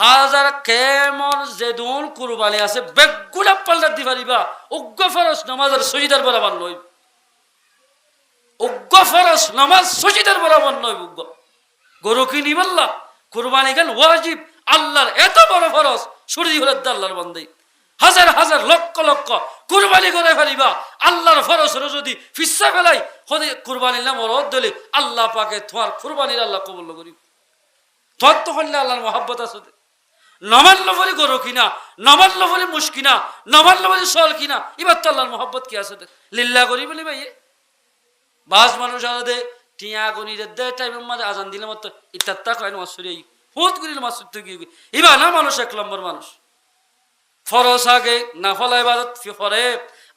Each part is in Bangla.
হাজার কেমন যেদুন কুরবানি আছে বেগুলা পাল্লা দি পারিবা উগ্র ফরজ নামাজের সজিদার বরাবর নয়, উগ্র ফরজ নামাজ সজিদার বরাবর নয়। উগ্র গরু কি নিবাল্লা কুরবানি কেন ওয়াজিব আল্লাহর এত বড় ফরজ সূর্য হলে আল্লাহর বান্দাই হাজার হাজার লক্ষ লক্ষ কুরবানি করে ফেলিবা আল্লাহর ফরজ যদি ফিসা ফেলাই হতে কুরবানির নাম রদ দিলে আল্লাহ পাকে তোমার কুরবানির আল্লাহ কবুল করি। তোর তো হলে আল্লাহর মহাব্বত আছে, নমাল্য বলি গরু কিনা, নমাল্য বলি মুশ কিনা, নমাল্য বলি সল কিনা, এবার তো আল্লাহর মহাব্বত কি আছে লিল্লা করি বলি ভাই। বাস মানুষ আলাদে টিয়া গনি দে টাইমের মাঝে আজান দিলে মতো ইত্যাত্তা কয় মাছ সরিয়ে হুত করিল মাছ কি এবার না মানুষ এক নম্বর মানুষ। ফরজ আগে নাফলা ইবাদত পরে,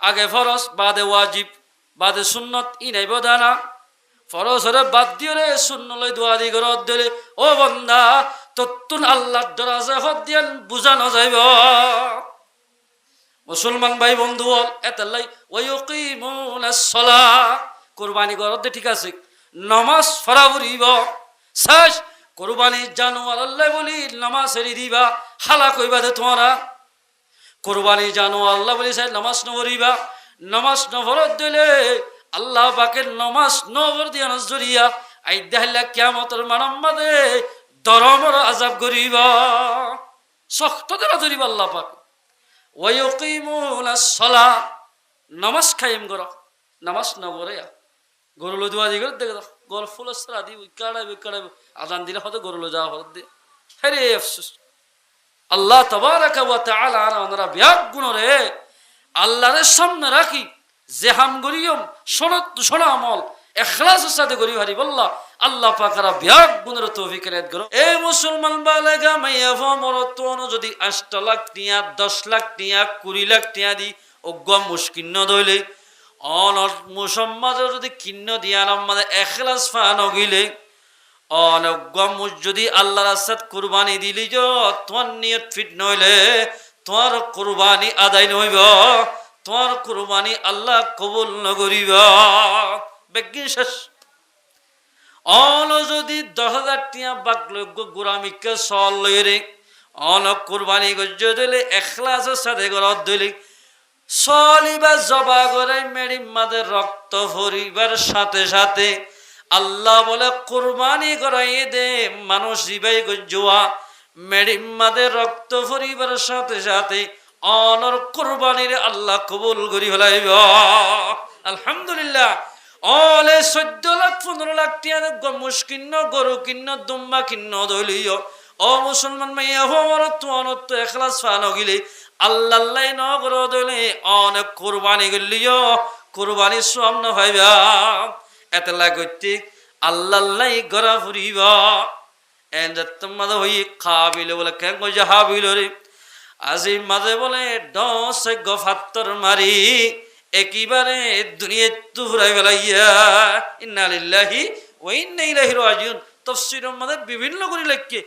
আগে ফরজ বাদে ওয়াজিব বাদে সুন্নত ই নাই বদানা ফরজ হরে বাদ দিয়ে রে শূন্য লই দোয়া দি ঘর দিলে ও বন্দা তত্তুন আল্লাহর দরাজা হদ দিয়ান বুঝানো যাইব। মুসলমান ভাই বন্ধু এতাল্লাই ওয়ায়ুকিমুনাস সালাহ কুরবানি করতে ঠিক আছে, নামাজ ফরাবরিব শেষ কুরবানি জানোয়ার আল্লাহ বলি নামাজ এরি দিবা হালা কইবা দে তোমরা কুরবানি জানোয়ার আল্লাহ বলি সাই নামাজ নবরিবা, নামাজ নভরত দিলে আল্লাহ পাকের নামাজ নবর দিয়া নজরিয়া আই দেহলা কিয়ামতের মানম্মাদে দরমর আযাব করিবা শক্ত করে ধরিবা আল্লাহ পাক। ওয়ায়ুকিমুনাস সালাহ নামাজ কায়েম করো, নামাজ নবরিয়া গরুলো দোয়া দি করে দেখো গল ফুল সরা দি কাড়াবে কাড়াবে আজান দিলে হয়তো গরুলো যাওয়া হত দে হেরে আফসোস। আল্লাহ তাবারাকা ওয়া তাআলা আমরা বিয়াক গুণ রে আল্লাহর সামনে রাখি যে হাম গরিয়ম সনত সোনা আমল ইখলাসের সাথে গরি হারি বল্লাহ আল্লাহ পাকরা বিয়াক গুণের তৌফিক এনায়েত করো। এ মুসলমান বালেগা মাইয়া ফমরত যদি 8 লাখ টিয়া 10 লাখ টিয়া 20 লাখ টিয়া দি অজ্ঞ মুশকিন্ন দইলে অনট মুসম্মাদের যদি কিন্ন দিয়া আমাদের ইখলাস ফান গিলে অনজ্ঞ মুজ যদি আল্লাহর রাস্তাত কুরবানি দিলি যে তোমার নিয়ত ফিট নইলে তোমার কুরবানি আদায় নইব, তোমার কুরবানি আল্লাহ কবুল নগরিব বেগিন শেষ। অন যদি 10,000 টিয়া বাকলজ্ঞ গুরামিকে সল লইরে অন কুরবানি গজ্জ দিলে ইখলাসের সাথে গরত দিলে সলিবা জবা করে মেরিমাদের রক্ত ভরিবার সাথে সাথে আল্লাহ বলে কুরবানি করাই দে মানুষ রিবাই গজ্জুয়া মেরিমাদের রক্ত ভরিবার সাথে সাথে অনর কুরবানির আল্লাহ কবুল করি হলাইব আলহামদুলিল্লাহ। অলে 14 লাখ 15 লাখ টিয়া মুশকিন্ন গরু কিন্ন দুম্বা কিন্ন দলিও ও মুসলমান মাইয়া হমরত অনত ইখলাস ফান গিলে আল্লাহ আল্লাহ নগর দলে অনেক কুরবানি গলিও কুরবানি সামনে ভাইবা এতলা গতি আল্লাহ আল্লাহ গরা ফুরিবা এন্ডত মাদে হই কাবিল বলে কেন জাহাবিল রে আজি মাঝে বলে দশ গফাত্তর মারি একেবারে দুনিয়া তুরাই বেলাইয়া ইন্না লিল্লাহি ওয়া ইন্না ইলাইহি রাজিউন তাফসীরের মধ্যে বিভিন্ন করে লেখকে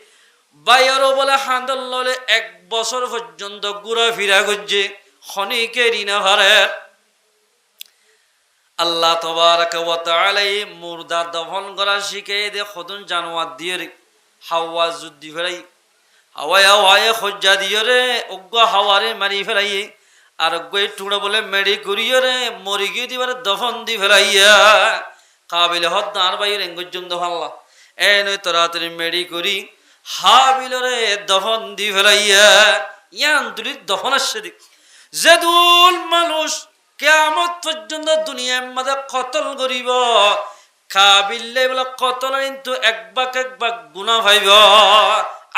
বাইরও বলে হান্দল ললে 1 বছর পর্যন্ত ঘুরা ফিরা গজ্জে খনিকে রিনা হারে আল্লাহ তাবারাকা ওয়া তাআলা মুর্দা দফন করা শিখে দে খদুন জানোয়ার দিয়ে হাওয়া যুদ্ধি ফেলাই হাওয়ায় হাওয়ায় খজ্জা দিয়ে রে অজ্ঞ হাওয়ারে মারি ফেলাই আর অজ্ঞ টুড়া বলে মেরি করিয়ে রে মরি গিয়ে দিবার দফন দি ফেলাইয়া কাবিল হদ আর বাইরে গজ্জুম দফাল্লাহ এ নয় তাড়াতাড়ি মেরি করি হাবিলরে দফন দি ফেলাইয়া ইয়ান তুলি দফন আসছে দিক যেদুল মানুষ কিয়ামত পর্যন্ত দুনিয়ার মধ্যে কতল করিব কাবিলে বলে কতল কিন্তু এক বাক গুনাহ ভাইব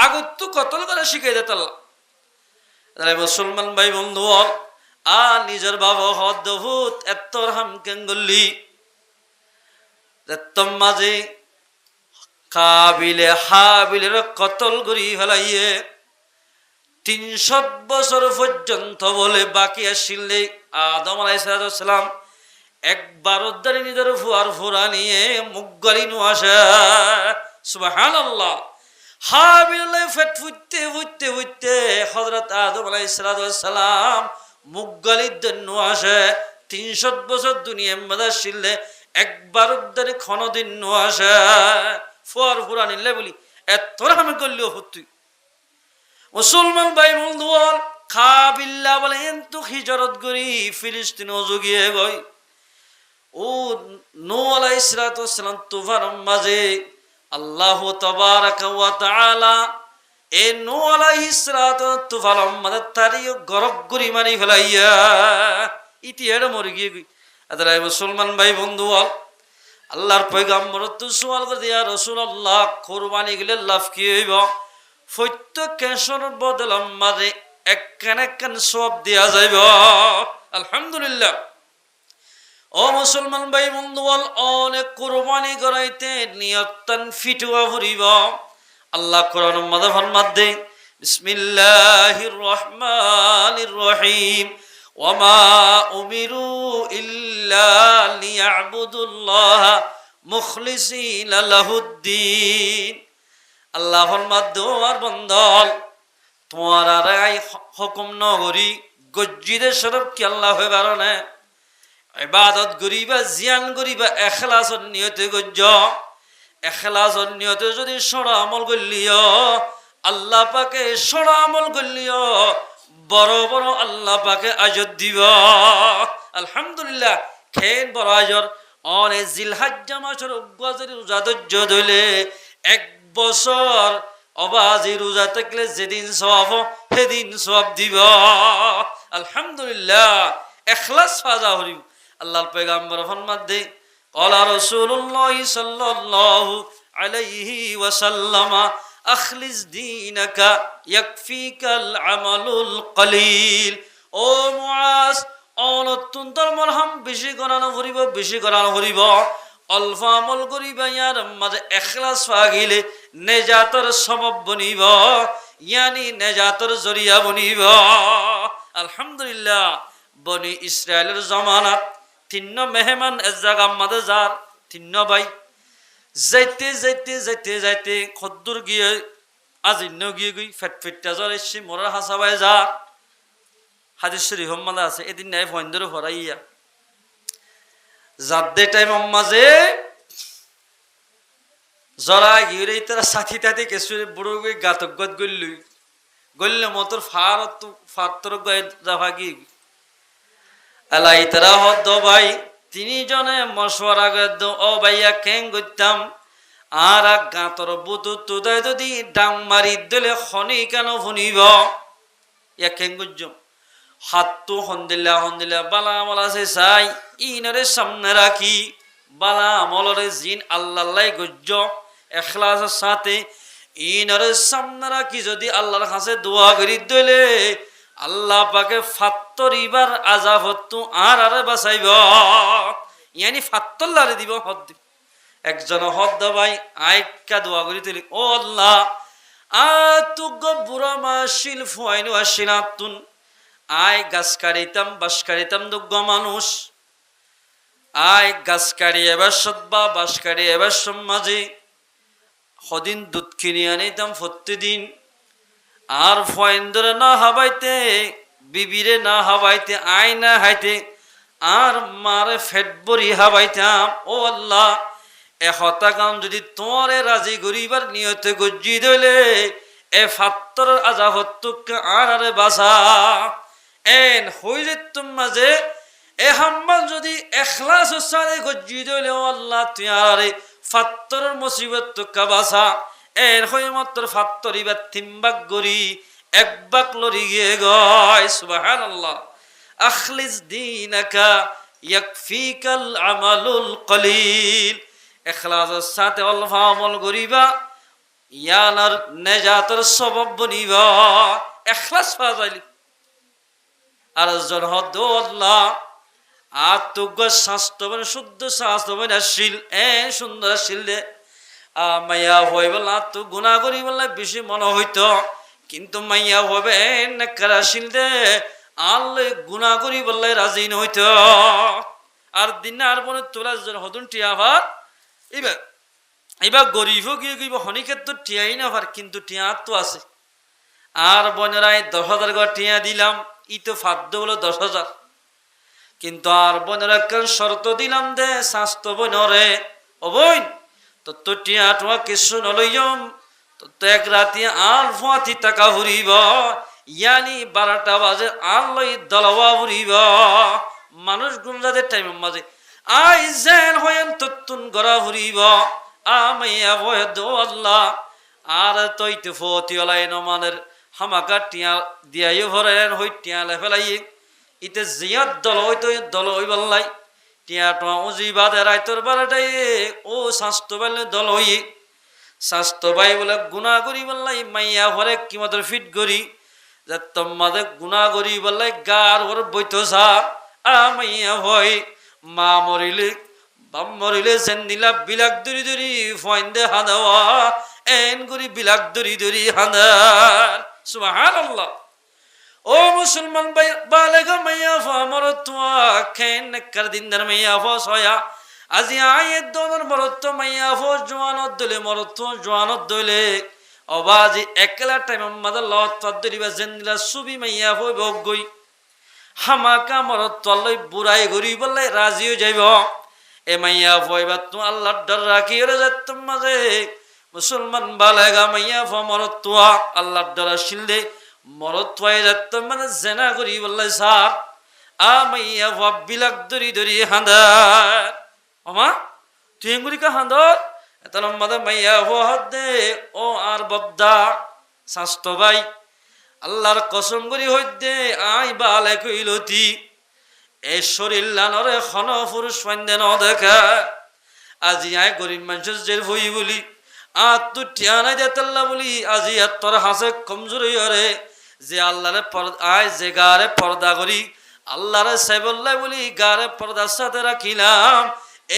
আগত তো কতল করে শিখাই দে তাল্লা। তাহলে মুসলমান ভাই বন্ধু আ নিজের বাবা হদভূত এত হাম কেঙ্গলি এতম মাঝে কাবিলে হাবিলের কতল করি ফেলাইয়ে 300 বছর পর্যন্ত বলে বাকি আসিলে আদম আলাইহিস সালাম একবার উদ্ধারে নিজের ফুয়ার ফুরা নিয়ে মুখ গালি নো আসে সুবহানাল্লাহ। হাবিল ফেট ফুটতে ফুটতে ফুটতে হযরত আদম আলাইহিস সালাম মুখ গালি নো আসে 300 বছর দুনিয়ার মধ্যে আসিলে একবার উদ্ধারে ক্ষণদিন নো আসে ফুয়ার ফুরা নিলে বলি এত আমি করলেও হতুই মুসলমান ভাই বন্ধু খা বিল্লা বলে কিন্তু হিজরত করি ফিলিস্তিন অযোগিয়ে গই ও নূহ আলাইহিস সালাতু ওয়াস সালাম তুফান মাঝে আল্লাহ তাবারাকা ওয়া তাআলা এ নূহ আলাইহিস সালাতু তুফান মাঝে তারিও গরব করি মারি ফেলাইয়া ইতিহাস মরে গিয়ে গই আদারাই মুসলমান ভাই বন্ধু আল্লাহর পয়গম্বর তো সওয়াল করে ইয়া রাসূলুল্লাহ কুরবানি গেলে লাভ কি হইব প্রত্যেক কেশর বদলাম মাঝে একখান সব দেয়া যাইব আলহামদুলিল্লাহ ও মুসলমান ভাই বন্ধু অনেক কুরবানি করাইতে নিয়তন ফিটুয়া ভরিব আল্লাহ কোরআনের মধ্যে ফরমাতে বিসমিল্লাহির রহমানির রহিম ওয়ামা উমিরু ইল্লা লিয়াবুদুল্লাহ মুখলিসিনা লাহুদ্দিন আল্লাহ ফরমাতে আর বন্দল তোমার আর হুকুম নগরী গজ্জিদের স্বরূপ কি আল্লাহ হয়ে বারণে ইবাদত করিবা জিয়ান করিবা এখলাসর নিয়তে গজ্জ এখলাসর নিয়তে যদি সড়া আমল করলিও আল্লাহ পাকে সড়া আমল করলিও বড় বড় আল্লাহ পাকে আজর দিব আলহামদুলিল্লাহ খেন বড় আজর অনে জিলহজ্জা মাসের গজের রোজা ধৈর্য ধইলে এক বছর অবাজি রোজা থাকলে যেদিন সওয়াব সেদিন সওয়াব দিব আলহামদুলিল্লাহ এখলাস ফাজা হরিব আল্লাহর পয়গম্বর ফরমান দে ক্বালা রাসূলুল্লাহ সাল্লাল্লাহু আলাইহি ওয়াসাল্লাম আখলিস দীনাকা ইয়াকফিকাল আমালুল কলিল ও মুআজ অত্যন্ত মরহম বেশি করানো হরিব অল্প আমল করিবা ইয়ার মাঝে এখলাস পাগিলে নেজাতর সবব বনিব ইয়ানি নেজাতর জরিয়া বনিব আলহামদুলিল্লাহ বনি ইসরায়েলের জমানাত তিন্ন মেহমান এক জায়গা মাঝে যার তিন্ন ভাই যাইতে যাইতে যাইতে যাইতে খদ্দুর গিয়ে আজিন্ন গিয়ে গই ফেটফেটটা জ্বর এসছি মোরার হাসাবাই যা হাদিস শরীফ মাঝে আছে এদিন নাই ফন্দর ভরাইয়া যাদের টাইম মাঝে জরা গিয়ে তারা সাথী তাতে কিছু বুড়ো গই গাতগত গল্লে মতর ফার যাভা গিয়ে এলাই তারা হদ ভাই তিনি জনে মশওয়ারা গদ ও ভাইয়া কেন করতাম আর গাতর বুতু তুদাই যদি ডাং মারি দিলে খনি কেন শুনিব ইয়া কেন গুজ হাতটো হন্দিলা বালা আমল আছে চাই ইনরে সামনে রাখি বালা আমলরে জিন আল্লাহ গুজ এখলাসের সাথে ইনরে সামনে রাখি যদি আল্লাহর কাছে দোয়া করি দিলে আল্লাহ পাকে ফাত্তরিবার আযাব হতো আর বাঁচাইব ইয়ানি ফাত্তর লারে দিব হদ একজন হদ ভাই আইকা দোয়া করি তুলি ও আল্লাহ আতুগ বুড়া মাসিল ফুয়াইনু আসিনাতুন আয় গাছ কাটিতাম বাস কাটিতাম দুগ্গ মানুষ আয় গাছ কাটি এবার সদ্বা বাস কাটি এবার সমাজে সদিন দুধ কিনে আনিতাম প্রতিদিন আর ফয়েন্দরে না হাবাইতে বিবিরে না হাবাইতে আয় না হাইতে আর মারে ফেট বরি হাবাইতাম ও আল্লাহ এহতা কাম যদি তোমারে রাজি গরিবার নিয়তে গজ্জি দইলে এ ফাত্তর আজা হত্তুকে আর বাসা এন হই যে মাঝে এ হাম্মাল যদি এখলাস সারে গজ্জি দইলে ও আল্লাহ তুই আর ফাত্তর মুসিবত তুকা বাসা এর হই মাত্র ফাত্তরিবার তিনবাক গরি এক বাক লরি গিয়ে গয় সুবহানাল্লাহ আখলিস দীনাকা ইয়াকফিকাল আমালুল কলিল এখলাসের সাথে অল্প আমল করিবা ইয়ানার নেজাতের সবব বনিবা এখলাস পাওয়াইলি আর জন হদ আল্লাহ আত্মজ্ঞ স্বাস্থ্য শুদ্ধ স্বাস্থ্য আসিল সুন্দর আসিল দে মাইয়া হয়ে বললা তো গুণা করি বললে বেশি মনে হইতো কিন্তু মাইয়া হবে নেকার আসিল দে আল্লে গুণা করি বললে রাজি নইতো আর দিন আর বনে তোলা হতুন টিয়া ভার এবার গরিবও গিয়ে গিয়ে হনিকের তো টিয়াই না ভার কিন্তু টিয়া তো আছে আর বোনেরাই 10,000 করে টিয়া দিলাম ই তো ফাদ্য হলো 10,000 কিন্তু আর বোনেরা কেন শর্ত দিলাম দে স্বাস্থ্য বোনরে ও বোন তো টিয়া টোয়া কিছু নলইম তো এক রাতি আর ফাতি টাকা ফুরিব ইয়ানি 12টা বাজে আর লই দলওয়া ফুরিব মানুষ গুমজাদের টাইমের মাঝে আই জেন হয়েন তত্তুন গড়া ফুরিব আমাইয়া ভয় দো আল্লাহ আর তৈতে ফতি ওলাই নমানের হামাকা টিয়া দিয়াইও ভরেন হই টিয়া লেফেলাই ইতে জিয়াত দল হইতো দল হই বললাই টিয়া টোয়া উজি বাদে রাইতর বারটাই ও স্বাস্থ্য বেলে দল হই স্বাস্থ্য ভাই বলে গুণা করি বললাই মাইয়া ভরে কি মতো ফিট করি যে তোমাদের গুণা করি বললাই গার ওর বইতো মাইয়া ভয় মা মরিলে বাম মরিলে সেন্দিলা বিলাক দূরি দূরি ফয়েন্দে হাঁদাওয়া এন করি বিলাক দূরি দূরি হাঁদার সুবহানাল্লাহ। ও মুসলমান ভাই বালেগা মাইয়া ফা মরতুয়া খেন নেকর দিনদার মাইয়া ফা সয়া আজি আয়ের দনের মরত্ব মাইয়া ফো জোয়ানত দলে মরত্ব জোয়ানত দলে অবাজি একলা টাইম আমাদের লত পদ্দরিবা জেন্দিলা সুবি মাইয়া ফো বগই হামাকা মরত্ব লই বুড়াই ঘুরি বললে রাজিও যাইব এ মাইয়া ফো এবার তো আল্লাহর ডর রাখি রে যাত্তম মাঝে মুসলমান বালেগা মাইয়া ফো মরত্তুয়া আল্লাহর ডর শিলদে মরত্তুয়ায় যাত্তম মানে জেনা করি বললে সার মাইয়া ফো বিলাক দরি দরি হাঁদার আমা তুই এঙ্গুলি কা হাঁদর এত লম্বাদা মাইয়া হো হাত দে ও আর বদ্দা স্বাস্থ্য ভাই আল্লাহর কসম করি হইতে আই বালে কইলতি এ শরীর লানরে খন পুরুষ ফাইন্দে ন দেখা আজি আই গরিব মানুষ জেল হই বলি আর তু টিয়ানাই দেতাল্লা বলি আজি আর তোর হাসে কমজোরি হরে যে আল্লাহরে আয় যে গারে পর্দা করি আল্লাহরে সাইবল্লাই বলি গারে পর্দার সাথে রাখিলাম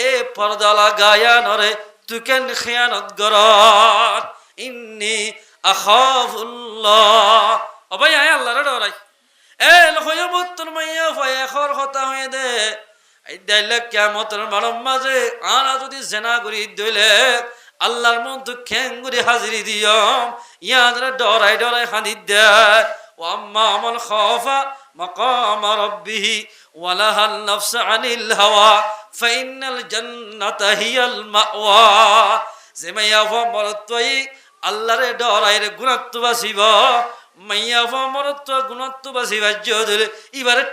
এ পর্দালা গায়া নরে তুই কেন খেয়ানত গরত ইন্নি আখাফুল্লাহ ও ভাই আয় আল্লাহরে ডরাই এ লখয় বত্তর মাইয়া ফায়া খর হতা হয়ে দে এই দাইলে কিয়ামতের মানব মাঝে আনা যদি জেনা করি দইলে আল্লাহর মন তো খেঙ্গুরি হাজিরি দিয়ম ইয়াদরে ডরাই ডরাই হাদি দে ও আম্মা আমল খাফা মাকাম রাব্বিহি ওয়া লাহান নাফস আনিল হাওয়া ফাইনাল জান্নাতা হিয়াল মাওয়া যে মাইয়া ফা মরতই আল্লাহরে ডরাইরে গুণাত্ব বাসিব মাইয়া ফা মরত গুণাত্ব বাসিব যদি এবারে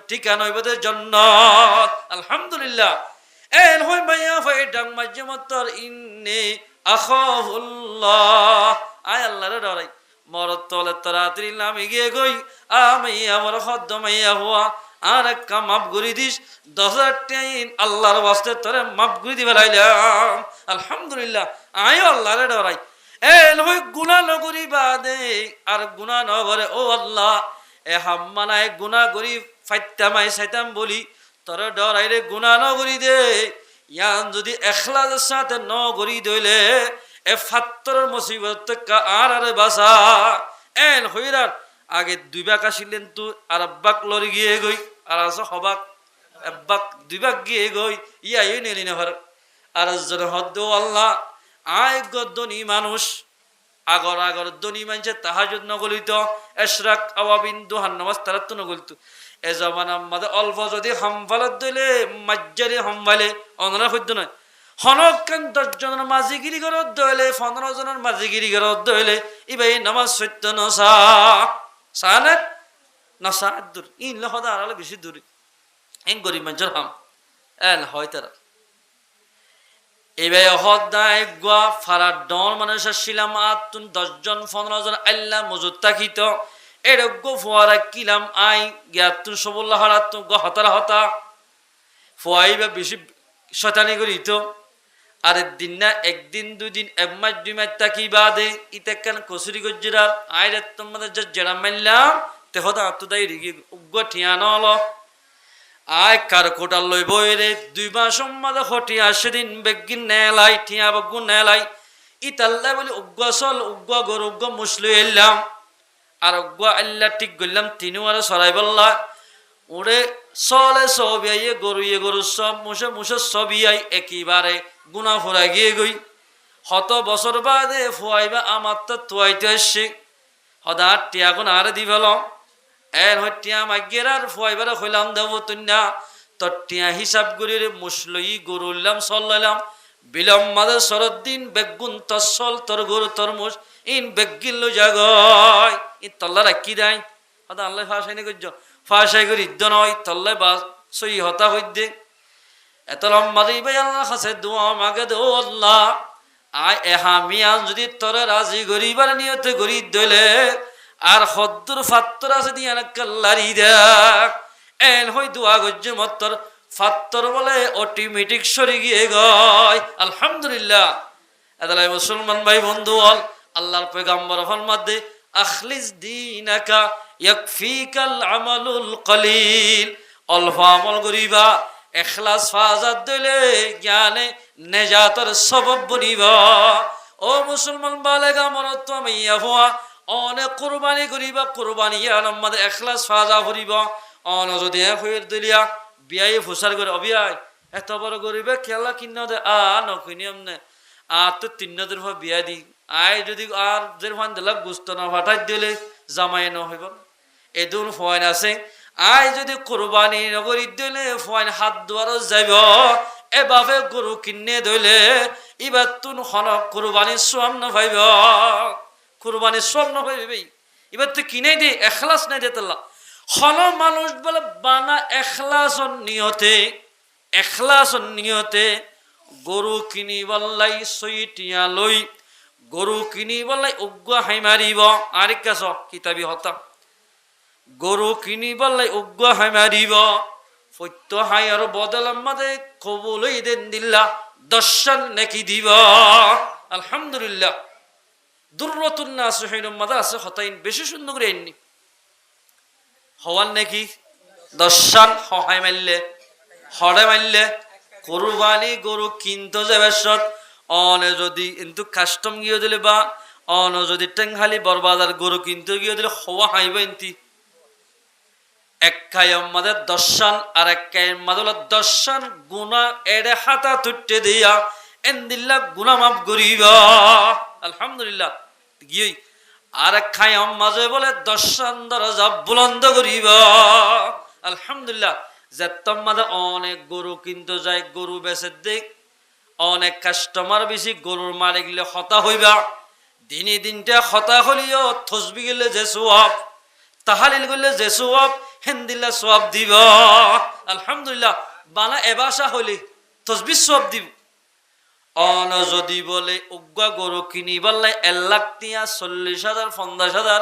ঠিকানা হইবতে জান্নাত আলহামদুলিল্লাহ এন হই মাইয়া ফা ডাং মাঝে মতর ইন্নি আখাফুল্লাহ আয় আল্লাহরে ডরাই মরত তলে তাড়াতাড়ি নামে গিয়ে গই মাইয়া মর হদ্দ মাইয়া হওয়া আর একটা মাপ গুরি দিস 10,000 টাইন আল্লাহর ওয়াস্তে তোরে মাপ গুরি দিবে লাইলাম আলহামদুলিল্লাহ আয় আল্লাহরে ডরাই এ লই গুনাহ নগরি বাদে আর গুনাহ নগরে ও আল্লাহ এ হাম্মানায় গুনাহ করি ফাইতামাই শয়তান বলি তোরে ডরাই রে গুনাহ নগরি দে ইয়ান যদি ইখলাসের সাথে নগরি দইলে এ ফাত্তর মুসিবত কা আর বাসা এন হইরার আগে 2 ভাগ আসিলেন তো আর আব্বাক লরি গিয়ে গই আর আছে হবাক আব্বাক 2 ভাগ গিয়ে গই ইয়াই নেলি না ভার আর জন হদ্দ আল্লাহ আয় গদনি মানুষ আগর দনি মানুষে তাহাজ্জুদ নগলিত ইশরাক আওয়াবিন দুহান নামাজ তারাত নগলিত এ জামানা আমাদের অল্প যদি হামফালত দিলে মাজ্জারি হামফালে অনরা হইতো না হনকান 10 জনের মাঝিগিরি করত দইলে 15 জনের মাঝিগিরি করত দইলে ইবাই নামাজ সত্য নসা সানাত নসাদ দূর ইন লহদা আরালে বেশি দূর এন গরিব মানুষের হাম এন হয় তারা এবাই হদায় গোয়া ফারা ডন মানুষের শিলাম আতুন 10 জন 15 জন আল্লাহ মজুদ তাকিত এরগ ফুয়ারা কিলাম আই গিয়াতুন সবুল্লাহ হারাতুন গ হতারা হতা ফুয়াইবা বেশি শয়তানি করিত আর দিন না একদিন 2 দিন এক মাস 2 মাস তাকি বাদে ইতে কেন কসুরি গজ্জিরার আইরে তোমাদের যে জেরা মাইলাম তে হদা আতুদাই রিগি উগ্গ ঠিয়ানো হলো আয় কার কোটাল লই বইরে 2 মাস মাদে হটি সেদিন বেগিন নেলাই ঠিয়া বগু নেলাই ইতাল্লা বলি উগ্গ সল উগ্গ গর উগ্গ মুসলি এলাম আর উগ্গ আল্লাহ ঠিক গইলাম তিনুয়ারে সরাই বললা ওরে সলে সবিয়ে গরু সব মুসে সবিয়াই একইবারে গুনা ফুরা গিয়ে গই হত বছর বাদে ফুয়াইবা আমার তো তুয়াইতে আসছে হদা টিয়া গুণ আর দি ফেল এর হটিয়া মাগিয়ে আর ফুয়াইবার হইলাম দেব তুই না তোর টিয়া হিসাব করি মুসলই গরু উল্লাম চললাম বিলম মাদে সরদ্দিন বেগুন তসল তরগুর তরমুজ ইন বেগিল জাগয় ই তল্লা রাখি দেয় হতা আল্লাহ ফাঁসাই নি করছ ফাঁসাই করে ইদ্য নয় তল্লাই বা সই হতা হইদে এত লম্বাদি ভাই আল্লাহ কাছে দোয়া মাগে দো আল্লাহ আয় এহামিয়া যদি তোরে রাজি গরিবার নিয়তে গরি দলে আর হদ্দুর ফাত্তর আছে দিয়া কাল্লারি দেখ এন হই দোয়া গজ্জ মত্তর ফাত্তর বলে অটোমেটিক সরে গিয়ে গয় আলহামদুলিল্লাহ। এদালাই মুসলমান ভাই বন্ধু হল আল্লাহর পয়গাম্বর ফরমাতে আখলিস দীনাকা ইয়াকফিকাল আমালুল কলিল অল্প আমল করিবা এখলাস ফাজাত দিলে জ্ঞানে নেজাতর সবব বনিবা। ও মুসলমান বালেগা মরত মাইয়া হওয়া অনেক কুরবানি করিবা কুরবানি আমাদের এখলাস ফাজা করিবা অন যদি হয়ে দিলিয়া বিয়াই ফুসার করে অবিয়াই এত বড় গরিবে খেলা কিনা দে নকিনি আমনে আর তো তিনদের বিয়া দি আয় যদি আর যে ফান দিলাক গুস্ত না ফাটাই দিলে জামাই ন হইব এদুন ফয়েন আছে আয় যদি কোরবানি নগরী দিলে ফয়েন হাত দুয়ার যাইব এভাবে গরু কিনে দইলে এবার তুন হনক কোরবানির সোয়াম না ভাইব কোরবানির সোয়াম না ভাইবে এবার তুই কিনে দে এখলাস নাই দে তাল্লা হল মানুষ বলে বানা এখলাস নিয়তে গরু কিনি বললাই সইটিয়া লই গরু কিনি বললাই উগ্র হাই মারিব আরেক কাছ কিতাবি হতা গরু কিনি বললাই উগ্র হাই মারিব সত্য হাই আর বদলাম মাদে কবুলই দেন দিল্লা দর্শন নাকি দিব আলহামদুলিল্লাহ। দুর্রতুন না আছে হইন মাদা আছে হতাইন বেশি সুন্দর করে এননি হওয়ার নাকি দর্শন সহায় মারলে হরে মারলে কোরবানি গরু কিনতে যাবে সৎ অনে যদি কিন্তু কাস্টম গিয়ে দিলে বা অন যদি টেংহালি বরবাদার গরু কিনতে গিয়ে দিলে হওয়া হাইব এনতি এক কায়ম মাদের দর্শন আর এক কায়ম মাদল দর্শন গুণা এড়ে হাতা তুটে দিয়া এন্দিল্লা গুণা মাফ করিবা আলহামদুলিল্লাহ গিয়ে আর এক খায়ম মাঝে বলে দর্শন দরজা বুলন্দ করিবা আলহামদুলিল্লাহ। যেতম মাঝে অনেক গরু কিনতে যায় গরু বেচে দেখ অনেক কাস্টমার বেশি গরুর মারে গেলে হতা হইবা দিনে দিনটা হতা হলিও থসবি গেলে যে সোয়াব তাহালিল গেলে যে সোয়াব হেন্দিল্লা সোয়াব দিব আলহামদুলিল্লাহ। বানা এবাসা হইলে থসবি সোয়াব দিব অন যদি বলে উগ্গা গরু কিনি বললে 1 লাখ টিয়া 40,000 50,000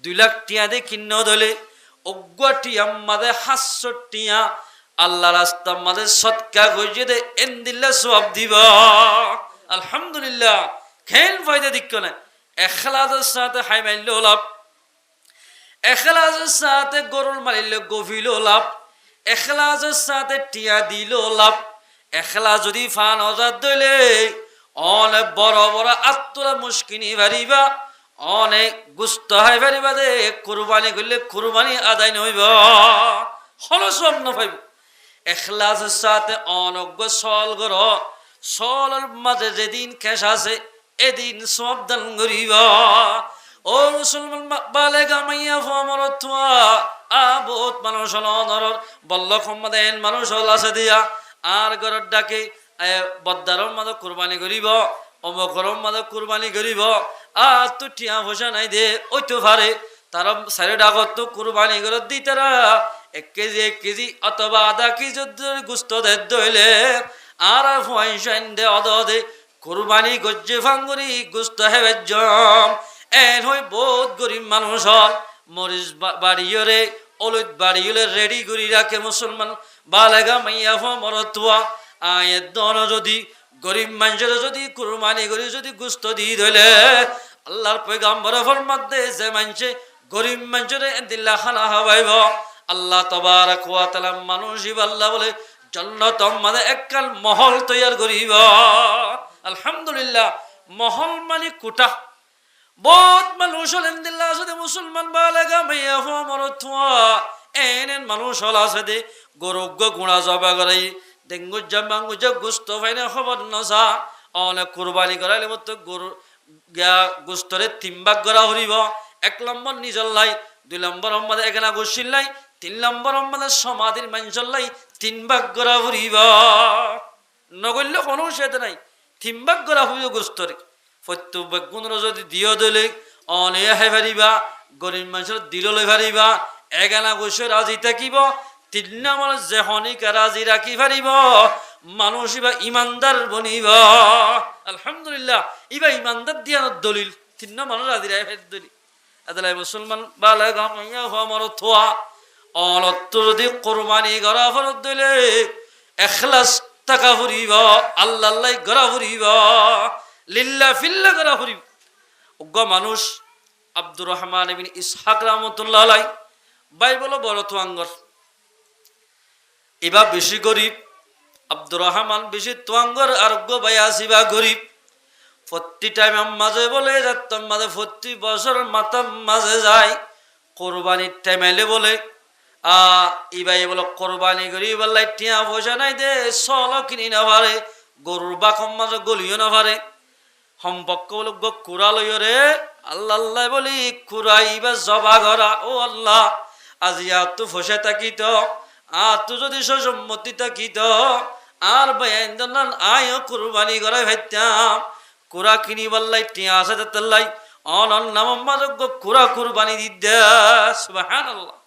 2 লাখ টিয়া দিয়ে কিন্ন ধলে উগ্গা টিয়া মাদে 500 টিয়া আল্লাহ রাস্তা মাদে সৎকা গইজে দে এন্দিল্লা সওয়াব দিবা আলহামদুলিল্লাহ। খেল ফায়দা দিক না এখলাসের সাথে হাই মাইল লাভ এখলাসের সাথে গরুর মারিলে গভীর লাভ এখলাসের সাথে টিয়া দিল লাভ এখলা যদি ফান হজার দইলে অনেক বড় বড় আত্মরা মুশকিনি ভারিবা অনেক গুস্ত হাই ভারিবা দে কুরবানি করলে কুরবানি আদায় নইব হলো সব না পাইব এখলাসের সাথে অনজ্ঞ সল গর সলের মাঝে যেদিন কেশ আছে এদিন সব দান করিবা। ও মুসলমান বালেগা মাইয়া ফমর তুয়া বহুত মানুষ হল নরর বল্ল ক্ষমদেন মানুষ হল আছে দিয়া আর ঘরের ডাকে বদ্দারর মাদক কুরবানি করিব অমকরর মাদক কুরবানি করিব আর তো টিয়া পয়সা নাই দে ওই তো পারে তারা সারে ডাকত তো কুরবানি করে দি তারা 1 কেজি অথবা আধা কেজি গুস্ত দইলে আর পয়সা দে অদে কুরবানি গজ্জে ফাঙ্গুরি গুস্ত হেবে জম এন হই বহুত গরিব মানুষ হল মরিচ বাড়িয়রে অলুদ বাড়িয়লে রেডি করি রাখে মুসলমান বালেগা মাইয়া ফমরতুয়া আয়ের দন যদি গরিব মানুষের যদি কুরবানি করি যদি গুস্ত দিয়ে ধইলে আল্লাহর পয়গাম্বর ফরমাতে যে মানুষে গরিব মানুষের দিল্লা খানা হাওয়াইব আল্লাহ তাবারক ওয়া তাআলা মানুষ আল্লাহ বলে জান্নাত মানে একখান মহল তৈয়ার করিব আলহামদুলিল্লাহ। মহল মানে কোটা বহুত মানুষ হলেন দিল্লা যদি মুসলমান বালেগা মাইয়া ফমরতুয়া এনেন মানুষ হল আছে দে গরুগ্য গুণা জবা করাই ডেঙ্গুজা মাঙ্গুজা গুস্ত ফাইনে খবর নসা অনেক কুরবানি করাইলে মতো গরু গা গুস্তরে 3 ভাগ করা হরিব 1 নম্বর নিজর লাই 2 নম্বর আমাদের এখানে গোসিল লাই 3 নম্বর আমাদের সমাধির মানুষের লাই 3 ভাগ করা হরিব নগল্য কোনো সেতে নাই তিনবাগ করা হইব গোস্তরে প্রত্যেক বেগুনের যদি দিও দিলে অনেক হে পারিবা গরিব মানুষের দিল লই পারিবা এগানা গোসে রাজি থাকিব তিন নম্বর যে হনিকা রাজি রাখি পারিব মানুষ ইবা ইমানদার বনিব আলহামদুলিল্লাহ ইবা ইমানদার দিয়ানোর দলিল তিন মানুষ রাজি রাখি দলিল আদালাই মুসলমান বালা গামাইয়া হমর থোয়া অলত্ত যদি কোরবানি করা ফরত দিলে এখলাস টাকা ফুরিব আল্লাহ আল্লাহ গড়া ফুরিব লিল্লাহ ফিল্লাহ গড়া ফুরিব অজ্ঞ মানুষ আব্দুর রহমান ইবনে ইসহাক রাহমাতুল্লাহ আলাইহি বাইবেল বড় তোয়াঙ্গর এবার বেশি গরিব আব্দুর রহমান বেশি তোয়াঙ্গর আর অজ্ঞ ভাই আসিবা গরিব প্রতি টাইম মাঝে বলে যাতাম মাঝে প্রতি বছর মাতাম মাঝে যায় কোরবানির টাইম এলে বলে ইবাই বলো কোরবানি করি বললাই টিয়া পয়সা নাই দে চল কিনি না পারে গরুর বাকম মাঝে গলিও না পারে সম্পর্ক বলো কুড়া লইও রে আল্লাহ আল্লাহ বলি কুড়াইবা জবা ঘরা ও আল্লাহ আজি তো ফসে থাকিত তু যদি সম্মতি থাকিত আর বাইন আয় কুরবানি করাই ভাইতাম কুড়া কিনি বললাই টিয়া আছে তাল্লাই অন নাম মাঝে কুড়া কুরবানি দিদা সুবহানাল্লাহ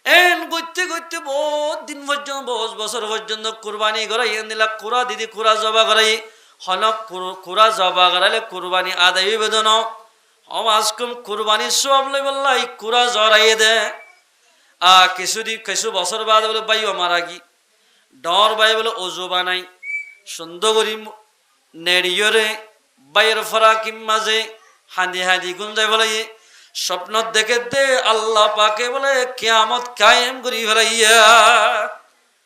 এন গইতে গইতে বহুত দিন পর্যন্ত বহুত বছর পর্যন্ত কুরবানি করাই নিলা কুড়া দিদি কুড়া জবা করাই হনক কুড়া জবা করাইলে কুরবানি আদায় বেদন আজকম কুরবানি সব লই বললাই কুড়া জরাইয়ে দে কিছু বছর বাদ বলে বাই মারা গি ডর বাই বলে ওজো বানাই সুন্দর করি নেড়িয়রে বাইর ফরাকিম মাঝে হাঁদি হাঁদি গুঞ্জাই বলে স্বপ্ন দেখে দে আল্লাহ পাকে বলে কিয়ামত কায়েম করি ফেলাইয়া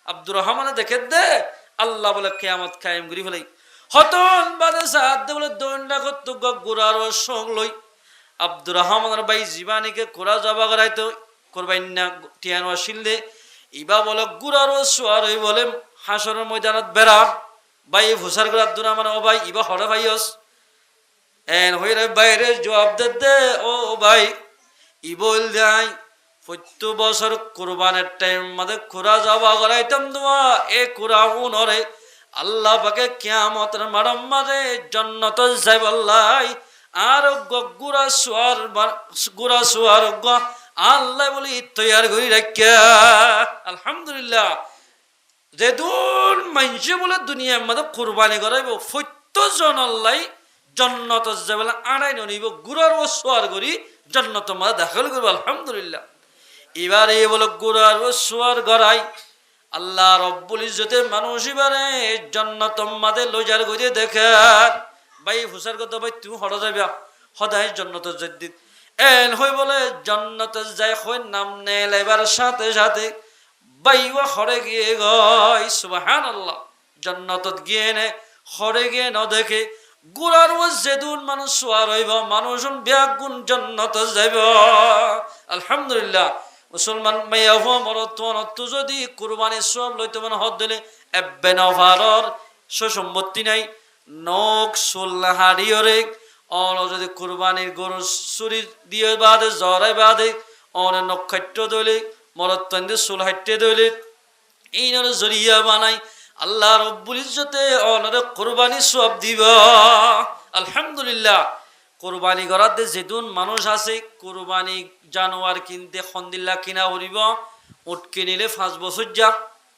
আব্দুর রহমান দেখে দে আল্লাহ বলে কিয়ামত কায়েম করি ফেলাই হতন বাদে সাথ দে বলে দৈন্ডা করতো গুড়ার সঙ্গ লই আব্দুর রহমানের ভাই জীবানীকে কোরা জবা করাইতো করবাই না টিয়ানো শিলদে ইবা বলে গুড়ার সোয়ার হই বলে হাসরের ময়দানত বেড়া ভাই ভুসার করে আব্দুর রহমান ও ভাই ইবা হরে ভাইয়স এন হইরে বাইরে জবাব দে ও ভাই ই বল যাই প্রত্যেক বছর কোরবানের টাইম মাঝে কুড়া জবা করাইতাম তোমা এ কুড়া উনরে আল্লাহ পাকে কিয়ামতের মারম মাঝে জান্নাত যাই বললাই আর গুড়া সোয়ার আল্লাহ বলি তৈয়ার করি রাখিয়া আলহামদুলিল্লাহ যে দূর মানুষে বলে দুনিয়ার মধ্যে কোরবানি করাইব প্রত্যেকজন আল্লাহ জান্নাত যাবেলা আড়াই নিব গুড়ার ও সোয়ার করি জান্নাত মাঝে দাখিল করবো আলহামদুলিল্লাহ এবার এই বলো গুড়ার ও সোয়ার গড়াই আল্লাহ রব্বুল ইজ্জতের মানুষ এবারে জান্নাত মাঝে লজার করে দেখে ভাই হুসার কথা ভাই তুমি হড়া যাবে সদায় জান্নাত যেদিন এন হই বলে জান্নাত যাই হই নাম নে এবার সাথে সাথে বাইও হরে গিয়ে গয় সুবহানাল্লাহ জান্নাত গিয়ে নে হরে গিয়ে ন দেখে গুড়ার ও যেদুন মানুষ সোয়ার হইব মানুষ ব্যাগুণ জান্নাত যাইব আলহামদুলিল্লাহ মুসলমান মাইয়া হওয়া মরত যদি কুরবানি সব লইতে মানে হদ দিলে এব্বে নভারর সম্পত্তি নাই নখ চুল হাড়িয়রে অন যদি কুরবানির গরু চুরি দিয়ে বাদে জরাই বাদে অনে নক্ষত্র দইলে মরত চুল হাইটে দইলে এই নরে জরিয়া বানাই আল্লাহ রব্বুল ইজ্জতে অনরে কুরবানি সব দিব আলহামদুলিল্লাহ কোরবানি করাতে যেদুন মানুষ আছে কোরবানি জানোয়ার কিনতে খন্দিল্লা কিনা উড়িব উঠ কিনিলে 5 বছর যা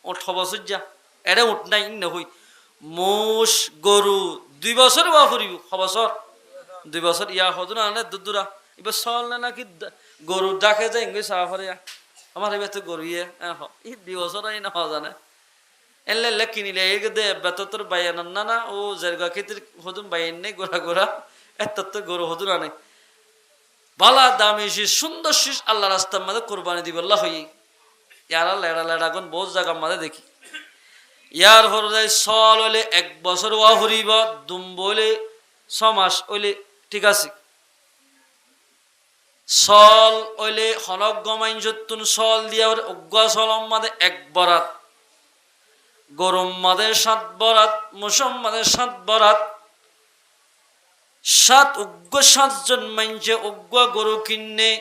8 বছর যা এটা উঠ নাই নহই মোষ গরু 2 বছর বা ফুরিব বছর 2 বছর ইয়া হদুনা না দুদুরা এবার চল না নাকি গরু ডাকে যায় ইংলিশ সাফারে আমার এবার তো গরু ইয়ে এই 2 বছর আই না হওয়া জানে এলে কিনিলে এই দে বেতর বাইয়ান না ও জায়গা খেতের হদুন বাইন নেই গোড়া গোড়া এত গরু হদুন আনে বালা দামি শীষ সুন্দর শীষ আল্লাহ রাস্তার মাঝে কোরবানি দিব আল্লাহ হই ইয়ারা লেড়া লেড়া কোন বহুত জায়গার মাঝে দেখি ইয়ার হরদায় সল হইলে 1 বছর ওয়া হরিব দুম্ব হইলে 6 মাস হইলে ঠিক আছে সল হইলে হনক গমাইন যতুন সল দিয়া অজ্ঞা সলম মাঝে 1 বরাত গরম মাঝে 7 বরাত মৌসুম মাঝে 7 বরাত 7 উগ্র 7 জন মানুষে উগ্র গরু কিনে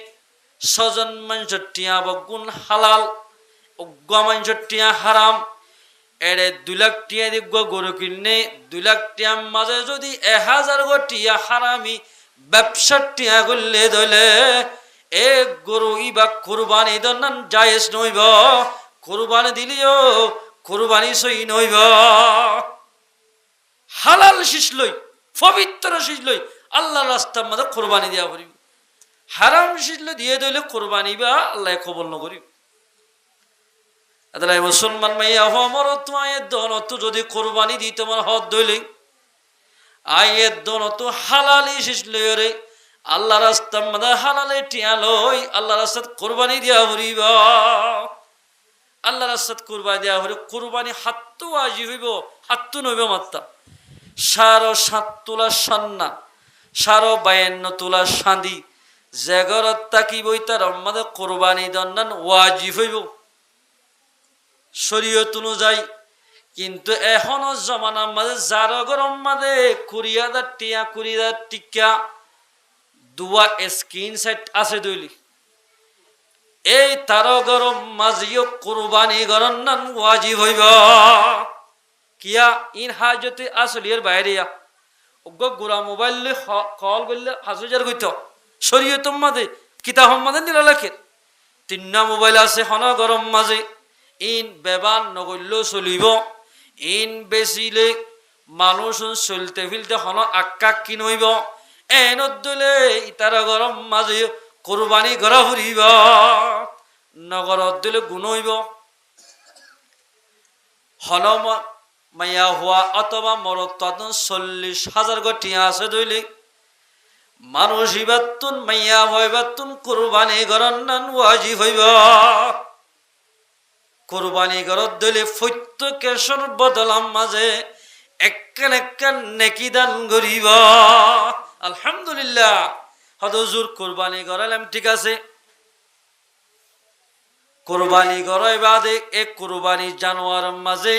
6 জন মানুষ টিয়া বগুন হালাল উগ্র মানুষ টিয়া হারাম এড়ে 2 লাখ টিয়া দিব গরু কিনে 2 লাখ টিয়ার মাঝে যদি 1000 গো টিয়া হারামি ব্যবসা টিয়া করলে দলে এ গরু ইবা কুরবানি দন্নান জায়েজ নইব কুরবানি দিলিও কুরবানি সই নইব হালাল শিশ লই পবিত্র শিশ লই আল্লাহর রাস্তার মধ্যে কুরবানি দেয়া করিব হারাম শিশ লই দিয়ে দইলে কুরবানি বা আল্লাহ কবুল ন করিব আদালাই মুসলমান মাইয়া হমর তোমায় দনত যদি কুরবানি দি তোমার হদ দইলে আয়ের দনত হালালি শিশ লই রে আল্লাহ রাস্তার মধ্যে হালালে টিয়া লই আল্লাহ রাস্তাত কুরবানি দেয়া করিব আল্লাহ রাস্তাত কুরবানি দেয়া হলে কুরবানি হাত্তু আজি হইব হাত্তু নইব মাত্তা 7.5 তোলা সান্না 52 তোলা সান্দি জাগরত তাকিবই তার আমাদের কুরবানি দন্নান ওয়াজিব হইব শরীয়ত অনুযায়ী কিন্তু এখনো জমানার মাঝে যার গরম মাঝে 20,000 টিয়া 20,000 টিকা দুয়া স্ক্রিন সেট আছে দইলি এই তার গরম মাঝিও কুরবানি গরন্নান ওয়াজিব হইব কিয়া ইন হাজতে আসলিয়ার বাইরেয়া ওগ গুরা মোবাইল কল করলে হাজার কইত শরীয়ত মাঝে কিতাব মাঝে নিলা লেখে 3টা মোবাইল আছে হন গরম মাঝে ইন বেবান নগল্য চলিব ইন বেচিলে মানুষ চলতে ফিলতে হন আক্কা কিনইব এনত দলে ইতার গরম মাঝে কুরবানি করা ফুরিব নগরত দিলে গুণইব হন মাইয়া হওয়া অথবা মরত 40,000 গো টিয়া আছে দইলে মানুষ ইবাতুন মাইয়া হইবাতুন কুরবানি গরন্নান ওয়াজিব হইব কুরবানি গরত দইলে প্রত্যেকের বদলাম মাঝে একখান একখান নেকি দান করিব আলহামদুলিল্লাহ হদুজুর কুরবানি করালাম ঠিক আছে কুরবানি করাই বাদে এক কুরবানি জানোয়ার মাঝে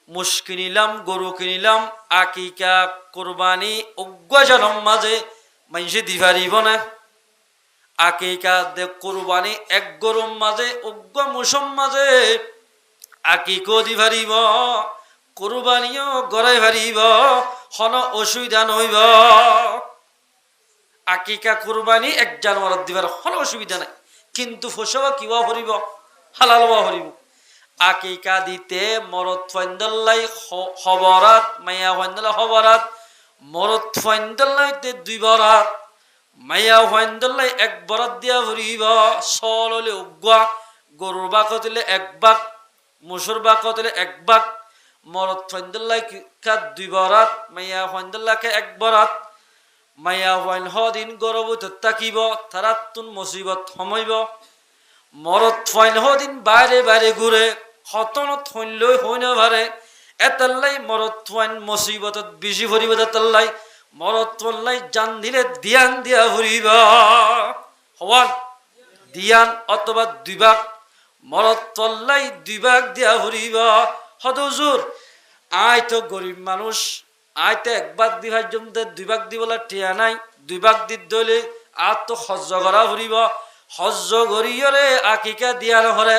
মুশ কিনিলাম গরু কিনিলাম আকিকা কুরবানি অজ্ঞাজনম মাঝে মানুষে দিবারিব না আকিকা দে কুরবানি এক গরুর মাঝে অজ্ঞ মুসম মাঝে আকিকো দিবারিব কুরবানিও গড়াই ভারিব হন অসুবিধা নইব আকিকা কুরবানি এক জানোয়ার দিবার হন অসুবিধা নাই কিন্তু ফসবা কিবা হরিব হালাল বা হরিব আকিকা দিতে মরত ফাইন্দাল্লাই খবরাত মাইয়া ফাইন্দাল্লা খবরাত মরত ফাইন্দাল্লাইতে 2 বরাত মাইয়া ফাইন্দাল্লাই 1 বরাত দিয়া হরিব সল হলে উগ্গা গরুর বাকত হলে 1 বাক মুসুর বাকত হলে 1 বাক মরত ফাইন্দাল্লাই কা 2 বরাত মাইয়া ফাইন্দাল্লাকে 1 বরাত মাইয়া ফাইন হদিন গরবত তাকিব তারাতুন মুসিবত সময়ব মরত ফাইন হদিন বাইরে বাইরে ঘুরে হতন থইলই হইন ভারে এতাল্লাই মরত ফাইন মুসিবতত বেশি ভরিব এতাল্লাই মরত ফাইন জান দিলে দিয়ান দিয়া ভরিব হওয়ান দিয়ান অথবা 2 ভাগ মরত ফাইন 2 ভাগ দিয়া ভরিব হদুজুর আই তো গরিব মানুষ আইতে 1 ভাগ দিবার জমতে 2 ভাগ দিবলা টিয়া নাই 2 ভাগ দি দইলে আর তো হজ্জ করা হরিব হজ্জ করিয়রে আকিকা দিয়া নহলে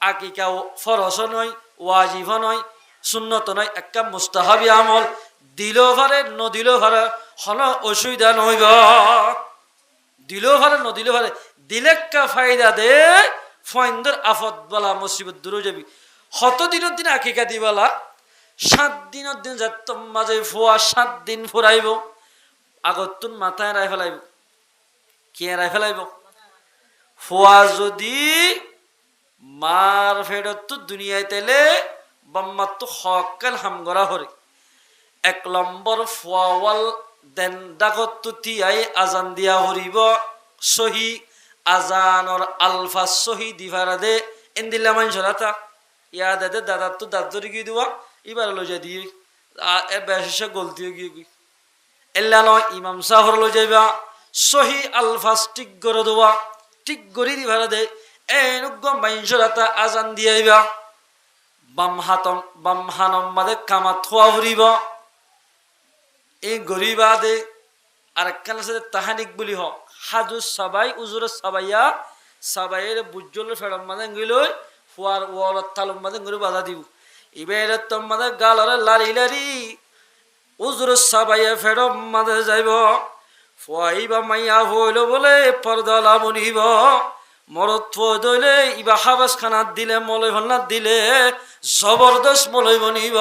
আকিকা ফরজ নয় ওয়াজিব নয় সুন্নত নয় একটা মুস্তাহাবি আমল দিলো ভারে নদিলো ভারে হন অসুবিধা নইব দিলো ভারে নদিলো ভারে দিলেকা ফায়দা দে ফাইন্দর আফত বলা মুসিবত দূর যাবি হত দিনের দিন আকিকা দিবালা 7 দিনের দিন যাত মাঝে ফুয়া 7 দিন ফুরাইব আগতুন মাথায় রাই ফেলাইব কে রাই ফেলাইব ফুয়া যদি মার ফেরত দুনিয়ায় তেলে বাম্মাত হকাল হামগরা হরে 1 নম্বর ফুয়াওয়াল দেন ডাকত তিয়াই আজান দিয়া হরিব সহি আজানর আলফা সহি দিভারা দে এন্দিলা মানসরাতা ইয়া দাদা দাদা তো দাদরি গিয়ে দিবা এবার লজা দিয়ে এর বেশে গলতি গিয়ে এল্লা নয় ইমাম সাহর লো যাইবা সহি আলফাস ঠিক করে দেওয়া ঠিক গড়ি দিভারা দে এনুগ্য মাইনসরাতা আজান দিয়াইবা বাম হানম মাদে কামা থোয়া হরিব এই গরিবা দে আর একখান আছে তাহানিক বলি হ হাজু সাবাই উজুর সাবাইয়া সাবাইয়ের বুজ্জল ফেরম মাদে গিলই ফুয়ার ওয়ার তালম মাদে গরি বাধা দিব ইবেরে তোমাদের গালরে লারি লারি উজুর সাবাইয়ে ফেরো মাঝে যাইব ফুয়াইবা মাইয়া হইল বলে পর্দা লাবনিব মরত ফুয় দইলে ইবা হাবাস খানাত দিলে মলয় হন্নাত দিলে জবরদস্ত মলয় বনিব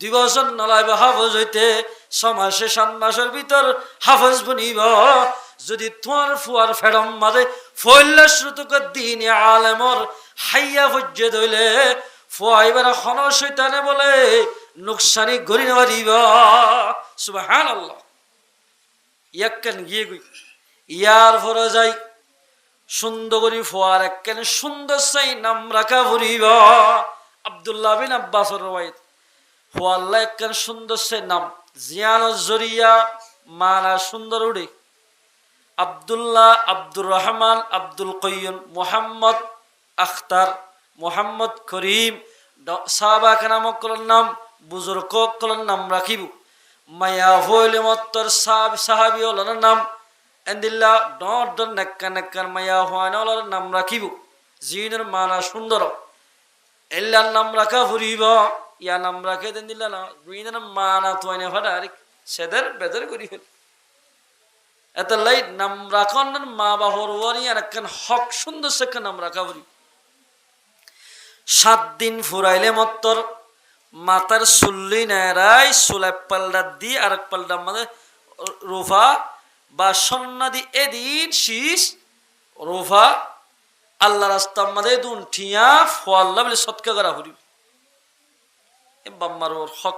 2 বছর নলাইব হাফজ হইতে 6 মাসে 7 মাসের ভিতর হাফজ বনিব যদি তোমার ফুয়ার ফেরম মাঝে ফইল্লা শ্রুতক দিন আলেমর হাইয়া ভজ্জে দইলে ফুয়াইবার খন শৈতানে বলে নুকসানি গরি নেওয়ারিব সুবহানাল্লাহ ইয়াক্কান গিয়ে গই ইয়ার ফরে যাই সুন্দর করি ফোয়ার একখান সুন্দর চাই নাম রাখা ভরিব আব্দুল্লাহ বিন আব্বাসর রওয়ায়াত ফোয়াল্লাহ একখান সুন্দর চাই নাম জিয়ানুজ জরিয়া মানা সুন্দর উড়ে আব্দুল্লাহ আব্দুর রহমান আব্দুল কয়্যুম মুহাম্মদ আখতার মুহাম্মদ করিম সাহাবা কেরামক কলর নাম বুজুর্গ কলর নাম রাখিব মায়া হইলে মত্তর সাহাবি হলার নাম এন্দিল্লা ডর ডর নেক্কা নেক্কার মায়া হওয়ান হলার নাম রাখিব জিনের মানা সুন্দর এল্লার নাম রাখা ফুরিব ইয়া নাম রাখে দেন দিল্লা না জিনের মানা তোয়াইনে ফাটা আর সেদের বেদের করি ফেল এত লাই নাম রাখন মা বাহর ওয়ারি আর একখান হক সুন্দর সেখান নাম রাখা ফুরিব 7 দিন ফুরাইলে মত্তর মাতার চুল্লি নেড়াই চুলাই পাল্টা দি আর এক পাল্টা মানে রুফা বা সন্না দি এদিন শীষ রুফা আল্লাহ রাস্তার মাঝে দুন ঠিয়া ফোয়াল্লা বলে সৎকা করা ফুরিব এ বাম্মার ওর হক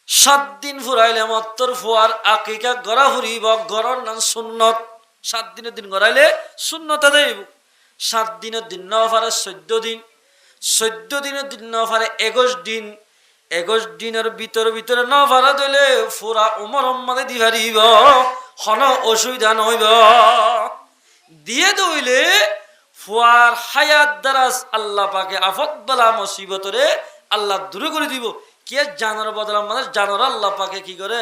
7 দিন ফুরাইলে মত্তর ফুয়ার আকিকা গড়া ফুরিব গড়র নাম সুন্নত 7 দিনের দিন গড়াইলে সুন্নত দেব 7 দিনের দিন ন ফারে 14 দিন 14 দিনের দিন ন ফারে 21 দিন 21 দিনের ভিতরে ন ফারা দিলে ফুরা উমর মাঝে দি ফারিব হন অসুবিধা নইব দিয়ে দইলে ফুয়ার হায়াত দারাজ আল্লাহ পাকে আফত বালা মুসিবতরে আল্লাহ দূর করে দিব কে জানার বদলা মানে জানার আল্লাহ পাকে কি করে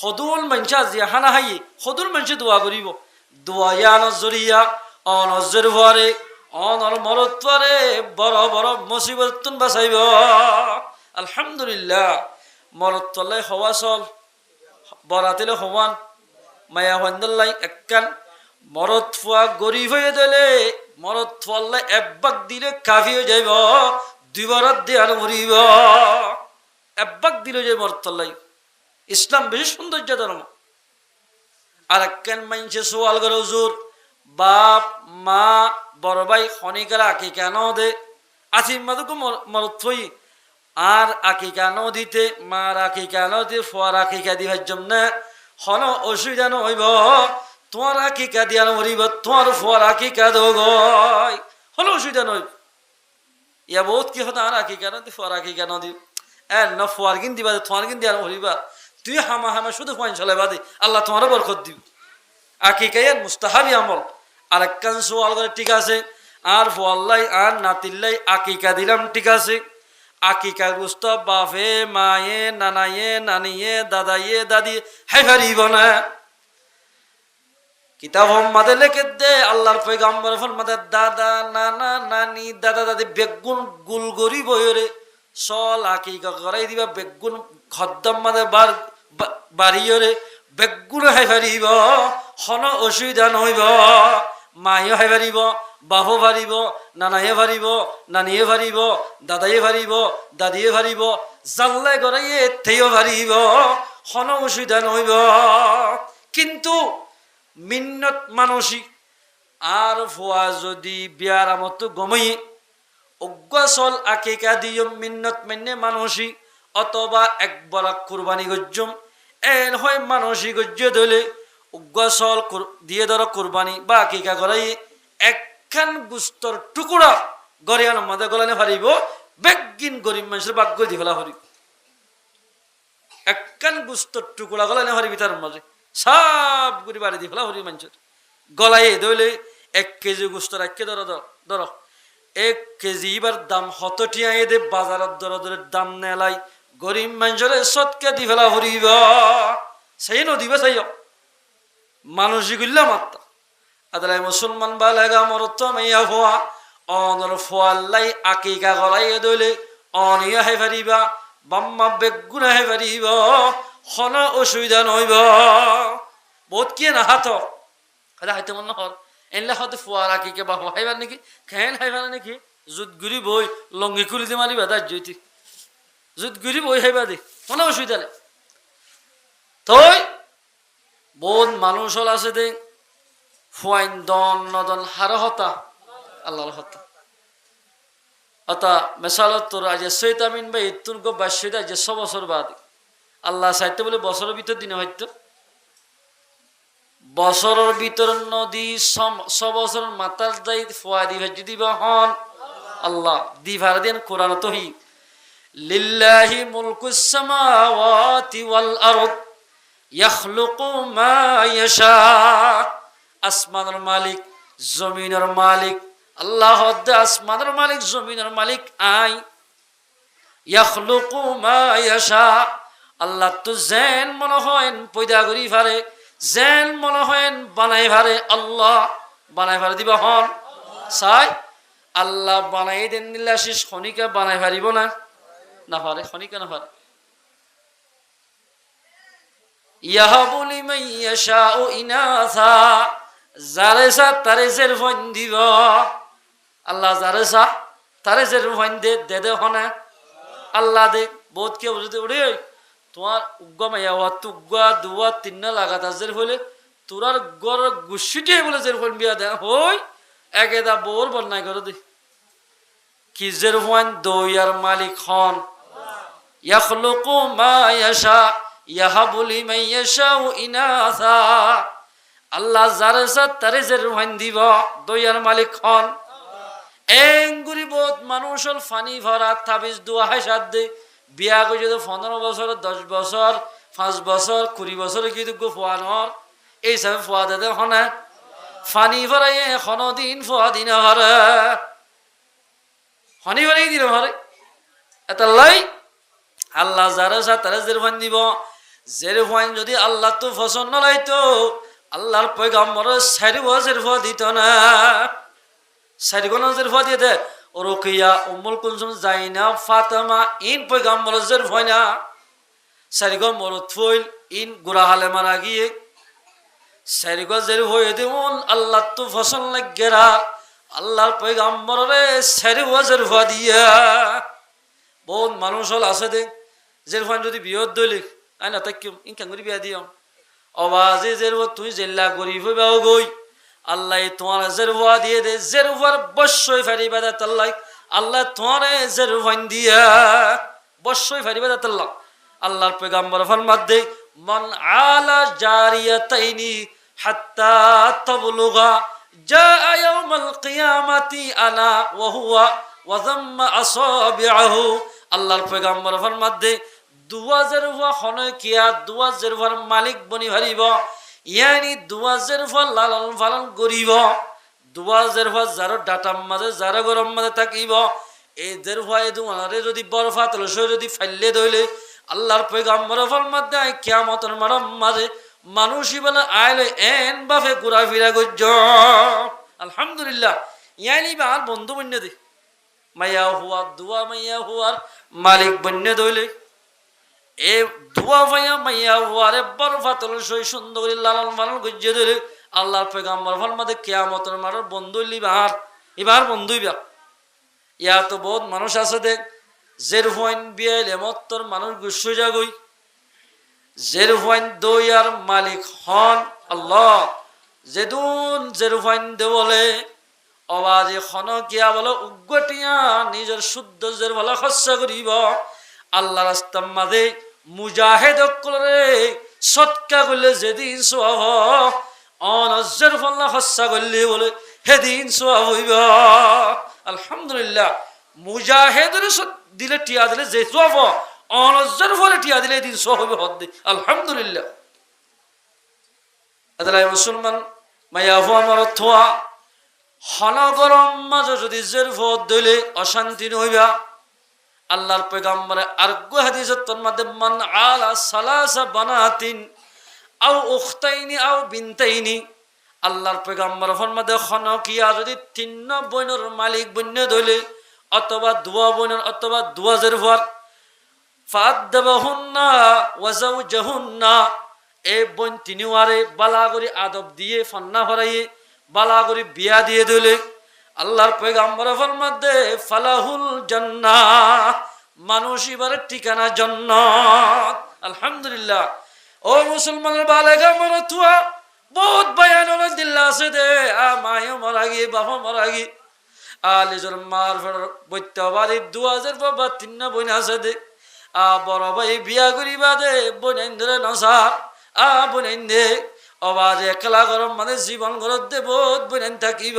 হদুল মানসা জিহানা হাই হদুল মানসে দোয়া করিব দোয়া ইয়ান জরিয়া অনজর ভরে অনর মরত্বরে বড় বড় মুসিবত বাঁচাইব আলহামদুলিল্লাহ মরত্বলে হওয়া চল বরাতিলে হওয়ান মায়া হন্দাল্লাই একখান মরত ফুয়া গরিব হয়ে দিলে মরত ফুয়াল্লাই একবাক দিলে কাফি হয়ে যাইব 2 বরাত দিয়ে আর মরিব একবাক দিলে যাই মরতল্লাই ইসলাম বেশি সৌন্দর্য ধর্ম আর একখান মাইনছে সোয়াল করে হুজুর বাপ মা বড় ভাই খনিকার আকি কেন দে আসিম মাদুকু মরত থই আর আকি কেন দিতে মার আকি কেন দি ফুয়ার আকিকা দিবার জন্য হন অসুবিধা নইব তোমার আকিকা দিয়া মরিব তোমার ফুয়ার আকিকা দোগয় হলো অসুবিধা নইব ইয়া বহুত কি হতো আর আকি কেন দি ফুয়ার আকি কেন দি ন ফুয়ার কিন দিবা তোমার কিন দিয়া মরিবা তুই হামা হামা শুধু পয়েন্ট চলাইবা দি আল্লাহ তোমারও বরকত দিব আকিকাই মুস্তাহাবি আমল আর একখান সোয়াল করে ঠিক আছে আর ফুয়াল্লাই আর নাতিল্লাই আকিকা দিলাম ঠিক আছে আকিকা গুস্ত বাপে মায়ে নানায়ে নানিয়ে দাদাইয়ে দাদি হাই ফারিব না কিতাব মাদে লেখে দে আল্লাহর পয়গম্বর ফরমাতে দাদা নানা নানি দাদা দাদি বেগুন গুল গরি বয়রে সল আকিকা করাই দিবা বেগুন খদ্দম মাদে বাড়িয়রে বেগুন হাই ফারিব হন অসুবিধা নইব মাইও হাই ফারিব বাহু ফারিব নানায়ে ফারিব নানিয়ে ফারিব দাদাইয়ে ফারিব দাদিয়ে ফারিব জাল্লাই গড়াইয়ে থেইও ফারিব হন অসুবিধা নইব কিন্তু মিন্নত মানসিক আর ফুয়া যদি বিয়ার আমতো গমই অজ্ঞাচল আকিকা দিয় মিন্নত মান্য মানসিক অথবা একবার কুরবানি গজ্জম এন হয় মানসিক গজ্জ দলে অজ্ঞাচল দিয়ে ধর কুরবানি বা আকিকা করাই একখান গুস্তর টুকুরা গরিয়ানোর মধ্যে গলানে ফারিব বেগিন গরিব মানুষের ভাগ্য দি ফেলা হরিব একখান গুস্তর টুকুরা গলানে ফারিবি তার মাঝে সব গুড়ি বাড়ি দি ফেলা হরি মানুষের গলায় দইলে 1 কেজি গুস্ত রাখকে ধর 1 কেজি এবার দাম হতটিয়া দে বাজারের দরের দাম নেলাই গরিব মানুষের সৎকে দি ফেলা হরিব সেই নদীবে চাই মানসিক মাত্রা আদালাই মুসলমান বালেগা মরত মাইয়া ফোয়া অনর ফোয়াল্লাই আকিকা গলাই দইলে অনিয়া হে পারিবা বাম্মা বেগুনা হে পারিব হন অসুবিধা নইব বহুত কি না হাত এটা হাইতে মন হর এনলে হতে ফুয়ারা কি কে বা হাইবার নাকি খেন হাইবার নাকি জুত গুরি বই লঙ্গি খুলিতে মারিবা তার জইতি জুত গুরি বই হাইবা দে কোনো অসুবিধা নেই তই বহুত মানুষ হল আছে দে ফুয়াইন দন নদন হার হতা আল্লাহর হতা অতা মেসালত তোর আজ সৈতামিন বা ইতুন গো বাস্যতা আজ 100 বছর বাদ আল্লাহ চাইতে বলে বছরের ভিতর দিনে হয়তো বছরের ভিতর নদী 100 বছর মাতার দায়ী ফুয়া দিবে যদি বা হন আল্লাহ দিভার দেন কোরআন তহি লিল্লাহি মুলকুস সামাওয়াতি ওয়াল আরদ ইয়াখলুকু মা ইয়াশা আসমানের মালিক জমিনের মালিক আল্লাহ আসমানের মালিক জমিনের মালিক আই ইয়াখলুকু মা ইয়াশা আল্লাহ তো যেন মনে হয় পয়দা করি পারে যেন মনে হয় বানাই পারে আল্লাহ বানাই পারে দিবা হন চাই আল্লাহ বানাই দেন দিলে শেষ খনিকা বানাই পারিব না না পারে খনিকা না পারে ইয়াহাবু লিমান ইয়াশাউ ইনাসা যারে সা তারে জের ফন দিব আল্লাহ যারে সা তারে জের ফন দে দে হনা আল্লাহ দে বহুত কে বুঝতে উড়ে তোমার উগ্গা মাইয়া হওয়া তুগ্গা দুয়া তিন্না লাগাতা জের হইলে তোরার গর গুছিটে বলে জের ফন বিয়া দে হই একেদা বোর বন্যায় করে দে কি জের ফন দইয়ার মালিক হন ইয়াখলুকু মা ইয়াশা ইয়াহাবু লিমান ইয়াশাউ ইনাসা আল্লাহ যারে সাথ তারে জের ফন দিব দইয়ার মালিক হন এঙ্গুরি বহুত মানুষ হল ফানি ভরা তাবিজ দুয়া হাই সাত দে বিয়া করে যদি 15 বছর 10 বছর 5 বছর 20 বছর কিন্তু ফুয়ান হর এই সব ফুয়া দে হনে ফানি ভরাই এখন দিন ফুয়া দিন হরে হনি ভরাই দিন হরে এটা লাই আল্লাহ যারা সা তারা জের ফান দিব জের ফান যদি আল্লাহ তো পছন্দ লাইতো আল্লাহর পয়গম্বর 4 বছর ফুয়া দিত না 4 বছর ফুয়া দিয়ে দে রুকিয়া উম্মুল কুলসুম জাইনাব ফাতেমা ইন পয়গম্বর জের ফানা 4 গো মরত ফুল ইন গুরাহালে মারা গিয়ে 4 গো জের হয়ে দেউন আল্লাহ তো পছন্দ লাগেরা আল্লাহর পয়গম্বরে 4 বছর ফুয়া দিয়া বহুত মানুষ হল আছে দে জের ফান যদি বিয়ত দইলে আই না তাকিম ইনকাম করে বিয়া দিও আওয়াজে জের তুই জেল্লা গরিব হইবাও গই আল্লাহ তোমার জের ফুয়া দিয়ে দে জের ফুয়ার বশ্যই ফারিবা দে আল্লাহ আল্লাহ তোমার জের ফান দিয়া বশ্যই ফারিবা দে আল্লাহ আল্লাহর পয়গম্বর ফরমাত দে মান আলা জারিয়াতাইনি হাত্তা তাবলুগা জাআ ইয়াউমাল কিয়ামাতি আনা ওয়া হুয়া ওয়া যাম্মা আসাবিহু আল্লাহর পয়গম্বর ফরমাত দে 2000 ফুয়া খনে কিয়া 2000 ফুয়ার মালিক বনি হারিব ইয়ানি 2000 ফুয়া লালন পালন করিব 2000 ফুয়া যার ডাটার মাঝে যার গরম মাঝে থাকিব এই 1000 ফুয়া এই দুমারে যদি বরফাত লসই যদি ফাইলে দইলে আল্লাহর পয়গম্বর ফরমাত দে কিয়ামতের মাঝে মানুষই বলে আইলে এন বাফে ঘুরা ফিরা গজ্জ আলহামদুলিল্লাহ ইয়ানি আর বন্ধু বন্য দে মাইয়া হুয়া দুয়া মাইয়া হুয়ার মালিক বন্য দইলে এ দুয়া ভাইয়া মাইয়া হুয়ারে বরফাতল সই সুন্দর লালন পালন গজ্জে দিলে আল্লাহর পয়গম্বর ফরমাতে কিয়ামতের মাঠের বন্ধু লিবার এবার বন্ধুই বা ইয়া তো বহুত মানুষ আছে দেখ জের হুয়াইন বিয়াইলে মত্তর মানুষ গুসু যাগই জের হুয়াইন দইয়ার মালিক হন আল্লাহ যেদুন জের হুয়াইন দে বলে অবাজে খন কিয়া বলে উগ্গটিয়া নিজের শুদ্ধ জের বলে খরচা করিব আল্লাহ রাস্তার মাঝে মুজাহিদ করে সৎকা করলে যেদিন সোয়াব অনজের ফল্লা খরচা করলে বলে সেদিন সোয়াব হইব আলহামদুলিল্লাহ মুজাহিদের দিলে টিয়া দিলে যে সোয়াব অনজের ফলে টিয়া দিলে এদিন সোয়াব হইব হদ আলহামদুলিল্লাহ এদালাই মুসলমান মাইয়া হুয়া আমার থোয়া হনা গরম মাঝে যদি জের ভোট দিলে অশান্তি হইবা আল্লাহর পয়গম্বরে আরগো হাদিসের তোর মধ্যে মান আলা সালাসা বানাতিন আও উখতাইনি আও বিনতাইনি আল্লাহর পয়গম্বর ফরমাতে খনকিয়া যদি 3 বইনের মালিক বন্য দইলে অথবা দুয়া বোনের অথবা দুয়াজের ভর ফাদ্দাবাহুন্না ওয়া যাওজাহুন্না এ বোন তিনিওয়ারে বালা করে আদব দিয়ে ফান্না ভরাইয়ে বালা করে বিয়া দিয়ে দিলে আল্লাহর পয়গম্বর ফরমাতে ফালাহুল জান্নাহ মানুষ এবারে ঠিকানা জান্নাত। আলহামদুলিল্লাহ। ও মুসলমানের বালেগা মরতুয়া বহুত বয়ান দিল্লা আছে দে মায়ও মারা গিয়ে বাবা মারা গিয়ে আলিজর মার ফের বৈত্যবাড়ি 2000 বাবা তিন বোন আছে দে বড় ভাই বিয়া করিবা দে বোনেন ধরে নসার বোনেন দে অবাজ একলা গরম মানে জীবন গরত দে বহুত বোনেন থাকিব।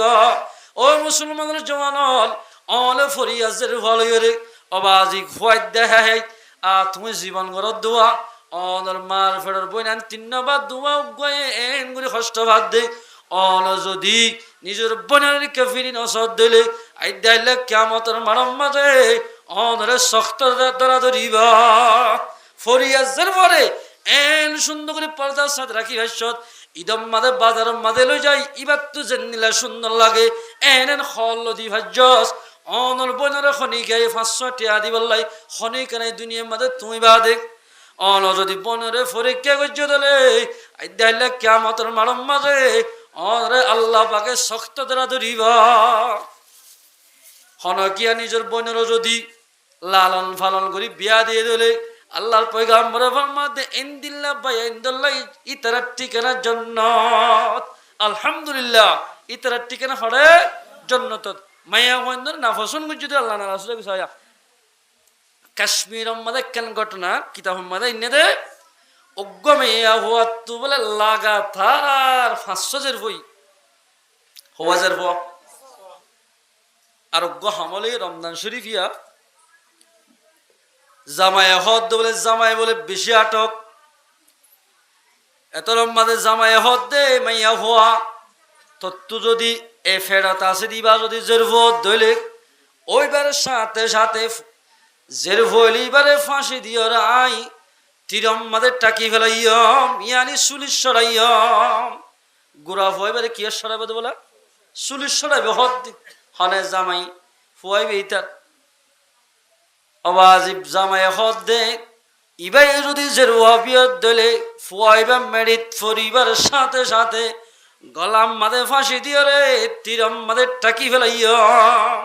ও মুসলমানের জওয়ানল অলে ফরিয়াজের ফলরে অবাজি খুয়াই দেখাই তুমি জীবন গরত দোয়া অনর মার ফেরর বোনেন 3 বার দোয়া গয়ে এন করে কষ্ট ভাত দে অন যদি নিজের বোনের কাফিরি নসদ দিলে আই দাইলে কিয়ামতের মারম মাঝে অনরে শক্ত ধরা ধরিবা ফরিয়াজের পরে এন সুন্দর করে পর্দার সাথে রাখি হাসত ইদম মাদে বাজার মাদে লই যাই ইবার তো জেনিলা সুন্দর লাগে এন হল দি ভাজ্যস অনর বোনের খনি গায়ে 500 টাকা দিবলাই খনি কেন দুনিয়ার মাদে তুমি বাদে অন যদি বোনের পরীক্ষা করছো দিলে আই দাইলে কিয়ামতের মারম মাঝে অনরে আল্লাহ পাকে শক্ত ধরা ধরিবা হনকিয়া নিজের বোনের যদি লালন পালন করি বিয়া দিয়ে দিলে আল্লাহর পয়গম্বর ফরমাতে ইনদিল্লাহ বাইন্দাল্লাহ ইতারার ঠিকানা জান্নাত। আলহামদুলিল্লাহ ইতারার ঠিকানা পড়ে জান্নাত। মায়া হইন্দর না ফসন যদি আল্লাহ না রাসূল কইয়া কাশ্মীর মধ্যে কেন ঘটনা কিতাব মধ্যে ইন্নেদে অজ্ঞ মেয়া হওয়া তো বলে লাগাতার 500 বই হওয়াজের হওয়া আর অজ্ঞ হামলে রমজান শরীফিয়া জামায় হদ বলে জামাই বলে বেশি আটক এত লম্বাদের জামায় হদ দে মাইয়া হওয়া তত্ত্ব যদি এ ফেরত আছে দিবা যদি জেরভত দইলে ওইবারের সাথে সাথে জেরভলি বারে ফাঁসি দিও আই তিরম মাদের টাকি ফেলাইয়ম ইয়ানি সুলিশ সরাইয়ম গোড়া হইবারে কি সরাইবে তো বলা সুলিশ সরাইবে হদ হনে জামাই ফুয়াইবে ইতার অবাজিব জামাই হদ দে ইবাই যদি জেরুয়া বিয়ত দলে ফুয়াইবা মেরিত ফরিবার সাথে সাথে গলাম মাদে ফাঁসি দিও রে তিরম মাদের টাকি ফেলাইয়ম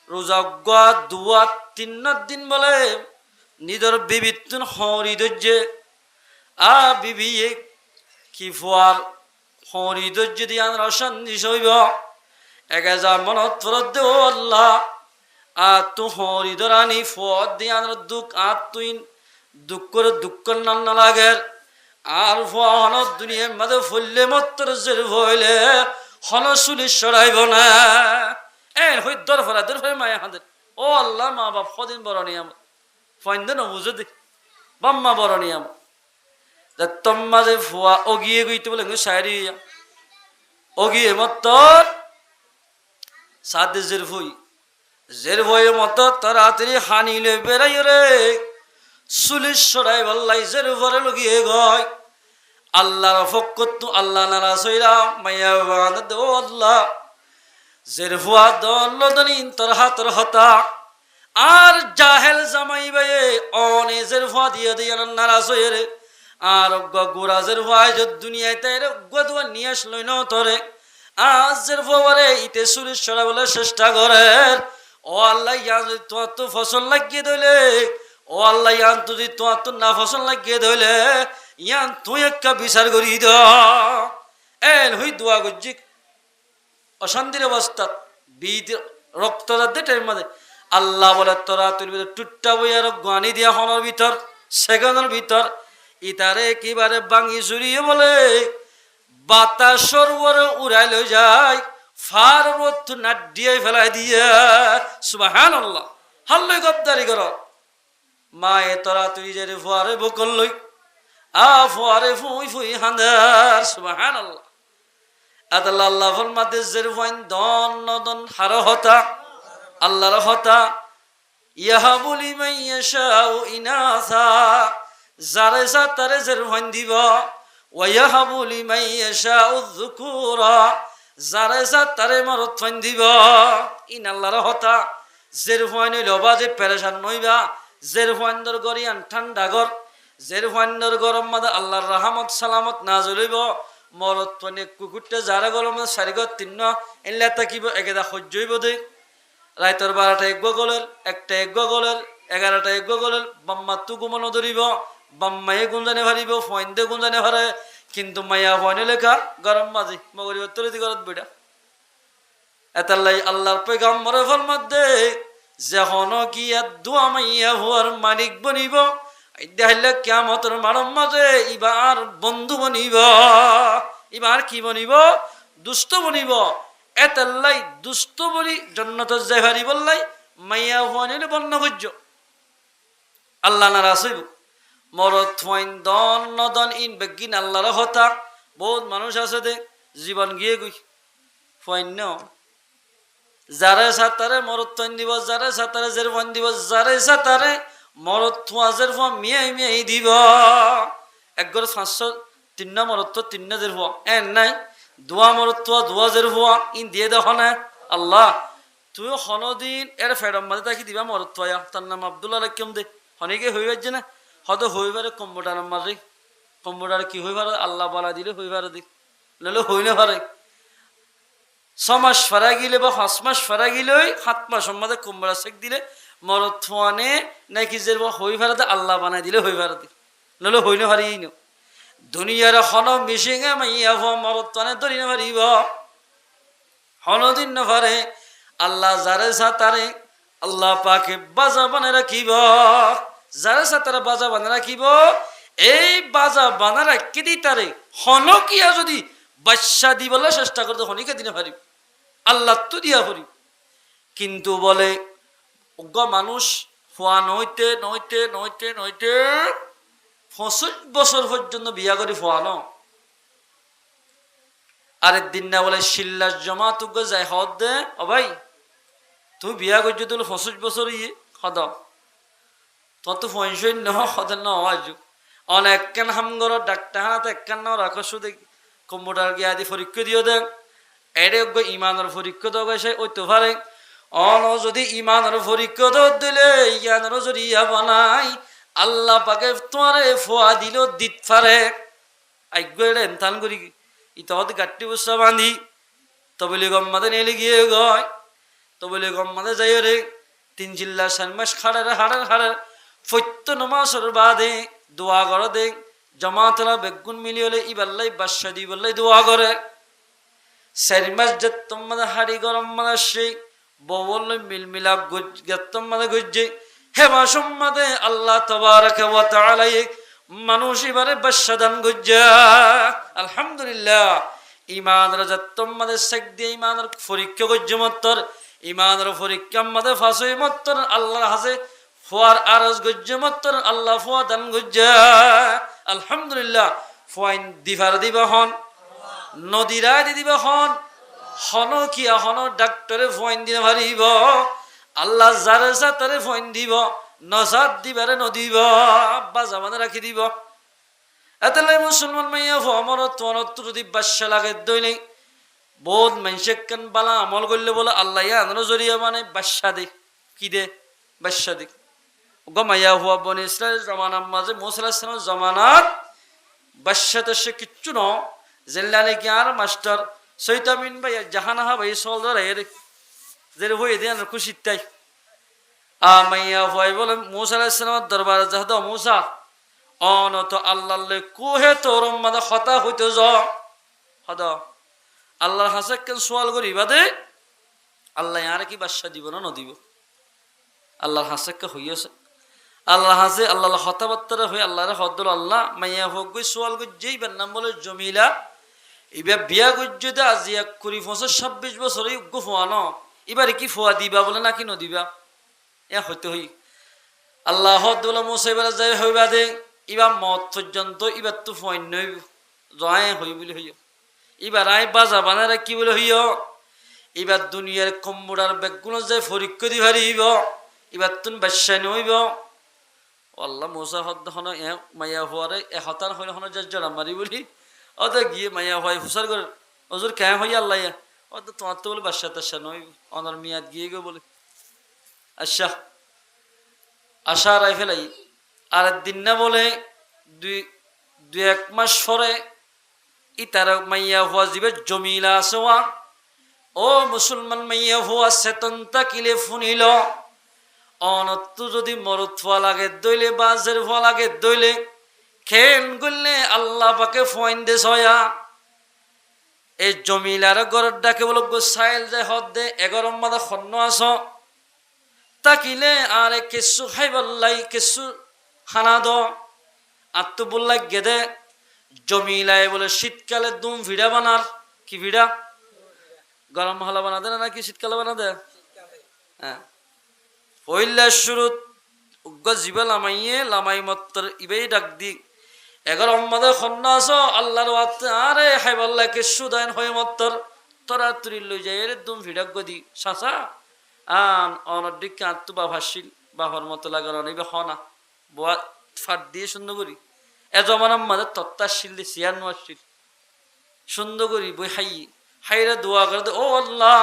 রোজা গা দুয়া 3 দিন বলে নিদর বিবিতুন হরি দজ্জে বিবি কি ফুয়ার হরি দজ্জে দিয়ে আন রসান্দি সইব 1000 মনত ফরত দে ও আল্লাহ তু হরি দরানি ফদ দিয়ে আন দুঃখ তুই দুঃখ করে দুঃখ না লাগের আর ফন দুনিয়ার মাঝে ফুললে মত্তর জের হইলে হন সুলি সরাইব না এ হই দরফরা দরফরে মায়া হাদের ও আল্লাহ মা বাপ ফদিন বড় নিয়াম ফাইন্দে না বুঝে দি বাম্মা বড় নিয়াম তোমাদের ফুয়া অগিয়ে গইতে বলে শায়রি অগিয়ে মত্তর সাদে জের হই জের ভয়ে মতো তাড়াতাড়ি হানিলে বেড়াই রে সুলিশ সরাই বললাই জের ভরে লগিয়ে গয় আল্লাহর ফকত আল্লাহ নারাজ হইরা মাইয়া বাঁধ দো আল্লাহ জের ভুয়া দনি তোর হাতর হতা আর জাহেল জামাই বায়ে অনে জের ভুয়া দিয়ে দিয়ে নারাজ হয়ে রে আর গোরাজের ভুয়া যে দুনিয়ায় তাই রে গোদুয়া নিয়ে আসলই ন তোরে আজ জের ভুয়ারে ইতে সুলিশ সরাই বলে চেষ্টা করে ও আল্লাহ ইয়ান তোমার তো ফসল লাগিয়ে দিলে ও আল্লাহ ইয়ান তুই তোমার তো না ফসল লাগিয়ে দিলে ইয়ান তুই একটা বিচার করি দ এন হই দোয়া গজ্জিক অশান্তির অবস্থা বীর রক্ত টাইম মধ্যে আল্লাহ বলে তোরা তুই টুট্টা বই আর গানি দিয়া হনের ভিতর সেকেন্ডের ভিতর ইতারে একেবারে বাঙি চুরিয়ে বলে বাতাস সরোবরে উড়াই লই যায় ফার নাডিয়ে ফেলাই দিয়ে সুবহানাল্লাহ হাল্লই গদ্দারি কর মায়ে তোরা তুই যে ফুয়ারে বকল লই ফুয়ারে ফুই ফুই হান্দার সুবহানাল্লাহ আদাল্লাহ আল্লাহ ফরমাতে জের ফাইন দন নদন হার হতা আল্লাহর হতা ইয়াহাবুলি মাইয়াশাউ ইনাসা যারে যা তারে জের ফাইন দিব ওয়ায়াহাবুলি মাইয়াশাউ যুকুরা যারে যা তারে মরত ফাইন দিব ইন আল্লাহর হতা জের হুয়াইন লবা যে পেরেশান নইবা জের হুয়াইন্দর গরিয়ান ঠান্ডা ঘর জের হুয়াইন্দর গরম মাদা আল্লাহর রাহমত সালামত না জ্বলিব মরত পানি কুকুরটা যারা গরম সারিগত তিন্ন এনলে তাকিব একেদা সহ্যইব দে রাইতর 12টা এক গলের একটা এক গলের 11টা এক গলের বাম্মাতু ঘুমানো ধরিব বাম্মায়ে গুঞ্জানে ভারিব ফয়েন্দে গুঞ্জানে ভারে কিন্তু মাইয়া ফয়নে লেখা গরম মাঝি মগরিব তরিদি গরত বেটা এতাল্লাই আল্লাহর পয়গম্বরের ফরমাতে যখন কি দোয়া মাইয়া হওয়ার মালিক বনিব দেখাইলে কিয়ামতের মারম মাঝে ইবার বন্ধু বনিব ইবার কি বনিব দুষ্ট বনিব এতাল্লাই দুষ্ট বলি জন্নত জেহারি বললাই মাইয়া ফয়নে বন্য গজ্য আল্লাহ নারাজ হইব মরত ফইন দন নদন ইন বেগিন আল্লাহর হতা বহুত মানুষ আছে দে জীবন গিয়ে গুই ফইন ন যারে সাতারে মরত ফইন দিব যারে সাতারে জের ফইন দিব যারে সাতারে মরত থুয়াজের ফ মিয়াই মিয়াই দিব একগর 503 মরত 3 জের ফ এন নাই দোয়া মরত থুয়া দোয়া জের ফ ইন দিয়ে দেখ না আল্লাহ তুই হনদিন এর ফেডম মাঝে তাকি দিবা মরত থয়া তার নাম আব্দুল্লাহ রাকিম দে হনিকে হইবার না হয়তো হইবারে কম্পিউটার মারি কম্পিউটার কি হইবার আল্লাহ বলা দিলে হইবার দিক ললে হইলে পারে 6 মাস ফেরা গিলে বা 5 মাস ফেরা গিলে 7 মাস মধ্যে কম্পিউটার শেখ দিলে মরত ফোনে নাকি যে হইবার আল্লাহ বানাই দিলে হইবার দিক ললে হইলে পারি ন দুনিয়ার হন মিশিঙে মাইয়া মরত ফোনে ধরি না পারিব হনদিন না পারে আল্লাহ যারে সাতারে আল্লাহ পাকে বাজা বানায় রাখিব যারা সাতারা বাজা বানা রাখিব এই বাজা বানা রাখি দি তারে হনকিয়া যদি বাচ্চা দিবলে চেষ্টা করতে হনিকে দিনে পারিব আল্লাহ তো দিয়া পারিব কিন্তু বলে অজ্ঞ মানুষ হওয়া নইতে নইতে নইতে নইতে 25 বছর পর্যন্ত বিয়া করি ফোয়ানো আরেক দিন না বলে শিল্লাস জমা তুগ যায় হদ দে ও ভাই তুমি বিয়া করছো তুলে 25 বছর ইয়ে হদ তত ফয়সই ন হদের ন আজ অনেক কেন হামগর ডাক্তার হাতে একখান ন রাখো শুধু কম্পিউটার গিয়ে আদি পরীক্ষা দিও দেন এরে ইমানের পরীক্ষা দেওয়া গেছে ওই তো পারে অন যদি ইমানের পরীক্ষা দিলে ইয়ানের যদি ইয়া বানাই আল্লাহ পাকে তোমারে ফোয়া দিল দিত পারে আজ্ঞ এটা এমথান করি ইতহত গাঠটি বসা বাঁধি তবলি গম্মাতে নেলে গিয়ে গয় তবলি গম্মাতে যাই রে 3 জিল্লা 4 মাস খাড়ার হাড়ার হাড়ার ফৈত্য নমাসর বাদে দোয়া করে দে জমাতলা বেগুন মিলি হলে ইবাল্লাই বাদশা দি বললাই দোয়া করে 4 মাস যেতম মাদে হাড়ি গরম মাদে সে বল মিলমিলা গেতম মাদে গজ্জে হে মাসুম মাদে আল্লাহ তাবারাকা ওয়া তাআলা মানুষ এবারে বাদশা দান গজ্জা আলহামদুলিল্লাহ ইমানের যেতম মাদে শেখ দিয়ে ইমানের পরীক্ষা গজ্জে মত্তর ইমানের পরীক্ষা মাদে ফাঁসই মত্তর আল্লাহর হাসে ফোয়ার আরজ গজ্জে মত্তর আল্লাহ ফোয়া দান গজ্জা আলহামদুলিল্লাহ ফোয়াইন দিভার দিবা হন নদীরা দিবা হন হন কিয়া হন ডাক্তারে ফোয়াইন দিনে ভারিব আল্লাহ যারে সাতারে ফোয়াইন দিব নজাত দিবারে নদীব বাজা মানে রাখি দিব এতলাই মুসলমান মাইয়া ফমরত তনত যদি বাদশা লাগে দইলে বহুত মানুষে কেন বালা আমল করলে বলে আল্লাহ আনর জরিয়া মানে বাদশা দে কি দে বাদশা দে গমাইয়া হুয়া বনি ইসরাইল জমানার মাঝে মুসা আলাইহিস সালামের জমানাত বাদশাতে সে কিচ্ছু ন জেল্লালে গিয়ার মাস্টার সৈতামিন ভাই জাহানাহা ভাই সলদার রে যে হয়ে দেন খুশি তাই মাইয়া ভাই বলে মুসা আলাইহিস সালামের দরবারে যাহদ মুসা অনত আল্লাহলে কোহে তোর মাদা হতা হইতে য হদ আল্লাহর হাসে কেন সওয়াল করি বাদে আল্লাহ আর কি বাদশা দিব না নদিব আল্লাহর হাসে কে হইয়াছে আল্লাহ হাসে আল্লাহ হতাবাত্তারা হয়ে আল্লাহরে হদ্দুল আল্লাহ মাইয়া হোক গই সোয়াল গই যেই বের নাম বলে জমিলা এবার বিয়া গজ্জতে আজি এক করি 25 বছর এই উগ্গ ফোয়ানো এবারে কি ফোয়া দিবা বলে নাকি নদিবা এ হইতে হই আল্লাহ হদ্দুল মুসা এবারে যাই হইবা দে এবার মত পর্যন্ত এবার তো ফোয়াইন নই জয় হই বলে হইও এবার আই বাজা বানারে কি বলে হইও এবার দুনিয়ার কম্বুড়ার বেগগুলো যায় পরীক্ষা দি হারিব এবার তুমি বাদশা নইব আল্লাহ মোসা হদ হন মাইয়া হওয়ারে হতার হইলে হন জরা মারি বলি অত গিয়ে মাইয়া হয় হুসার করে হজুর কে হই আল্লাহ অত তোমার তো বলে বাদশা তাসা নই অনার মিয়াদ গিয়ে গো বলে আচ্ছা আশা রাই ফেলাই আর দিন না বলে দুই দুই এক মাস পরে ইতার মাইয়া হওয়া যাবে জমিলা আসোয়া ও মুসলমান মাইয়া হওয়া চেতন তাকিলে ফুনিল অনত যদি মরত ফোয়া লাগে দইলে বাজের ফোয়া লাগে দইলে খেন গুললে আল্লাহ পাকে ফোয়াইন দে ছয়া এই জমিলার গড়ের ডাকে বলো গোসাইল যে হদ দে 11 মাদা খন্ন আস তাকিলে আরে কেসু খাইবাল্লাই কেসু খানা দ আত্মু বললাই গেদে জমিলায় বলে শীতকালে দুম ভিড়া বানার কি ভিড়া গরম মহলা বানা দে না নাকি শীতকালে বানা দে হ্যাঁ পইলা শুরুত উগ্র জিবা লামাইয়ে লামাই মত্তর ইবেই ডাক দি 11 মাদা খন্ন আস আল্লাহর ওয়াতে আরে খাইবাল্লাই কেসু দাইন হয়ে মত্তর তোরা তুরি লই যাই এর দুম ভিড়া গদি সাসা আন অনডিক আত্মু বা ভাসিল বাবার মতো লাগানো নিবে হনা বোয়া ফাট দিয়ে সুন্দর করি এজমান আমাদের তত্তাশীল দিয়ে সিয়ান মাসিল সুন্দর করি বই হাইরা দোয়া করে ও আল্লাহ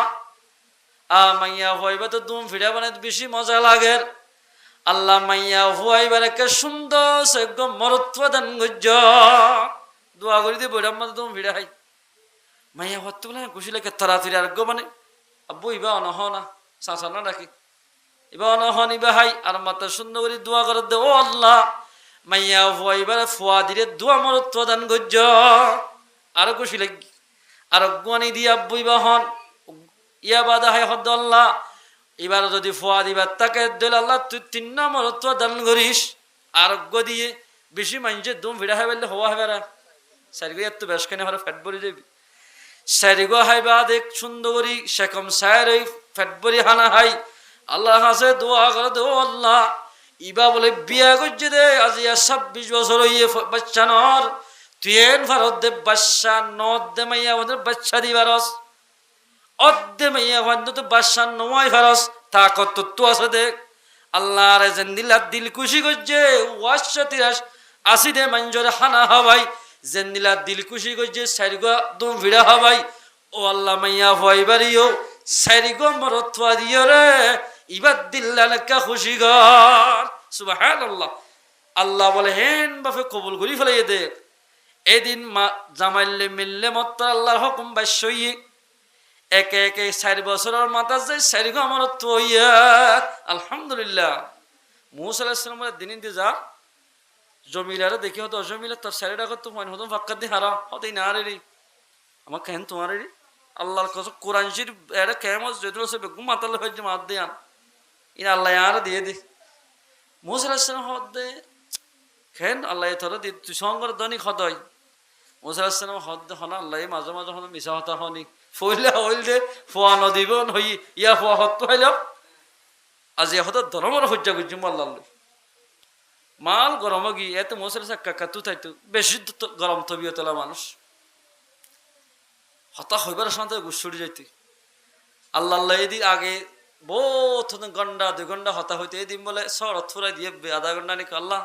মাইয়া হইবা তো দুম ভিড়া বানাই বেশি মজা লাগে আল্লাহ মাইয়া হুয়াইবার একটা সুন্দর একদম মরত্ব দান গজ্জ দোয়া করি দিয়ে বইরা আমাদের দুম ভিড়া হাই মাইয়া হতে বলে খুশি লাগে তাড়াতাড়ি আর গো মানে আব্বু ইবা অনহ না চাচা না ডাকি ইবা অনহন ইবা হাই আর মাতা সুন্দর করে দোয়া করে দে ও আল্লাহ মাইয়া হুয়াইবার ফুয়া দিলে দোয়া মরত্ব দান গজ্জ আরো খুশি লাগি আর গুয়ানি দিয়ে আব্বু ইবা হন ইয়া বাদা হাই হদ আল্লাহ এবার যদি ফুয়া দিবার তাকে দিল আল্লাহ তুই 3 নম্বর তো দান করিস আরোগ্য দিয়ে বেশি মাইনছে দুম ভিড়া হয় বললে হওয়া হবে না সারিগো এত বেশ কেন হরে ফ্যাট ভরে যাবি সারিগো হাইবা দেখ সুন্দর করি সেকম সায়ের ওই ফ্যাট ভরি হানা হাই আল্লাহ হাসে দোয়া করে দো আল্লাহ ইবা বলে বিয়া করছে দে আজ 26 বছর হইয়ে বাচ্চা নর তুই এন ভারত দে বাচ্চা নদ দে মাইয়া ওদের বাচ্চা দিবারস অদ্দে মাইয়া ভান্ড তো বাদশা নয় ফারস তা কত তো আছে দেখ আল্লাহ রে জেন্দিলা দিল খুশি করছে 80 দে মঞ্জরে হানা হবাই জেন্দিলা দিল খুশি করছে সারিগো দুম ভিড়া হবাই ও আল্লাহ মাইয়া ভয়বারিও সারিগো মরত্বা দিও রে ইবাদ দিল্লা লেখা খুশি গর সুবহানাল্লাহ আল্লাহ বলে হেন বাপে কবুল করি ফেলাই দে এদিন জামাইলে মিললে মত আল্লাহর হুকুম বাসইয়ে একে একে 4 বছরের মাথা যায় সারিগো আমার তো আলহামদুলিল্লাহ মুসা আলাইহিস সালামের দিন দিয়ে যা জমিলারে দেখি হতো জমিলা তোর সারিডা কত মনে হতো ফাক্কা দি হারা হতেই না রে আমার কেন তোমার রে আল্লাহর কসম কোরআন শরীফ এর কেমন যেগুলো সে বেগুম মাতাল হয়ে যে মাত দেন ইন আল্লাহ আর দিয়ে দি মুসা আলাইহিস সালাম হদ দে কেন আল্লাহ তোর দি তুই সঙ্গর দনি খদই মুসা আলাইহিস সালাম হদ দে হনা আল্লাহ মাঝে মাঝে হন মিছা হতা হনি ফইলে হইল দে ফোয়া নদীবন হই ইয়া ফোয়া হত হইল আজ ইয়া হত ধর্মর হজ্জা গুজিম আল্লাহ মাল গরম গি এত মোসের কাকা তু থাইতো বেশি গরম তবিও তোলা মানুষ হতা হইবার শান্ত গুছড়ি যাইতে আল্লাহ আল্লাহ এদিন আগে বহুত ঘন্টা 2 ঘন্টা হতা হইতে এদিন বলে শরৎ ফুরাই দিয়ে আধা ঘন্টা নাকি আল্লাহ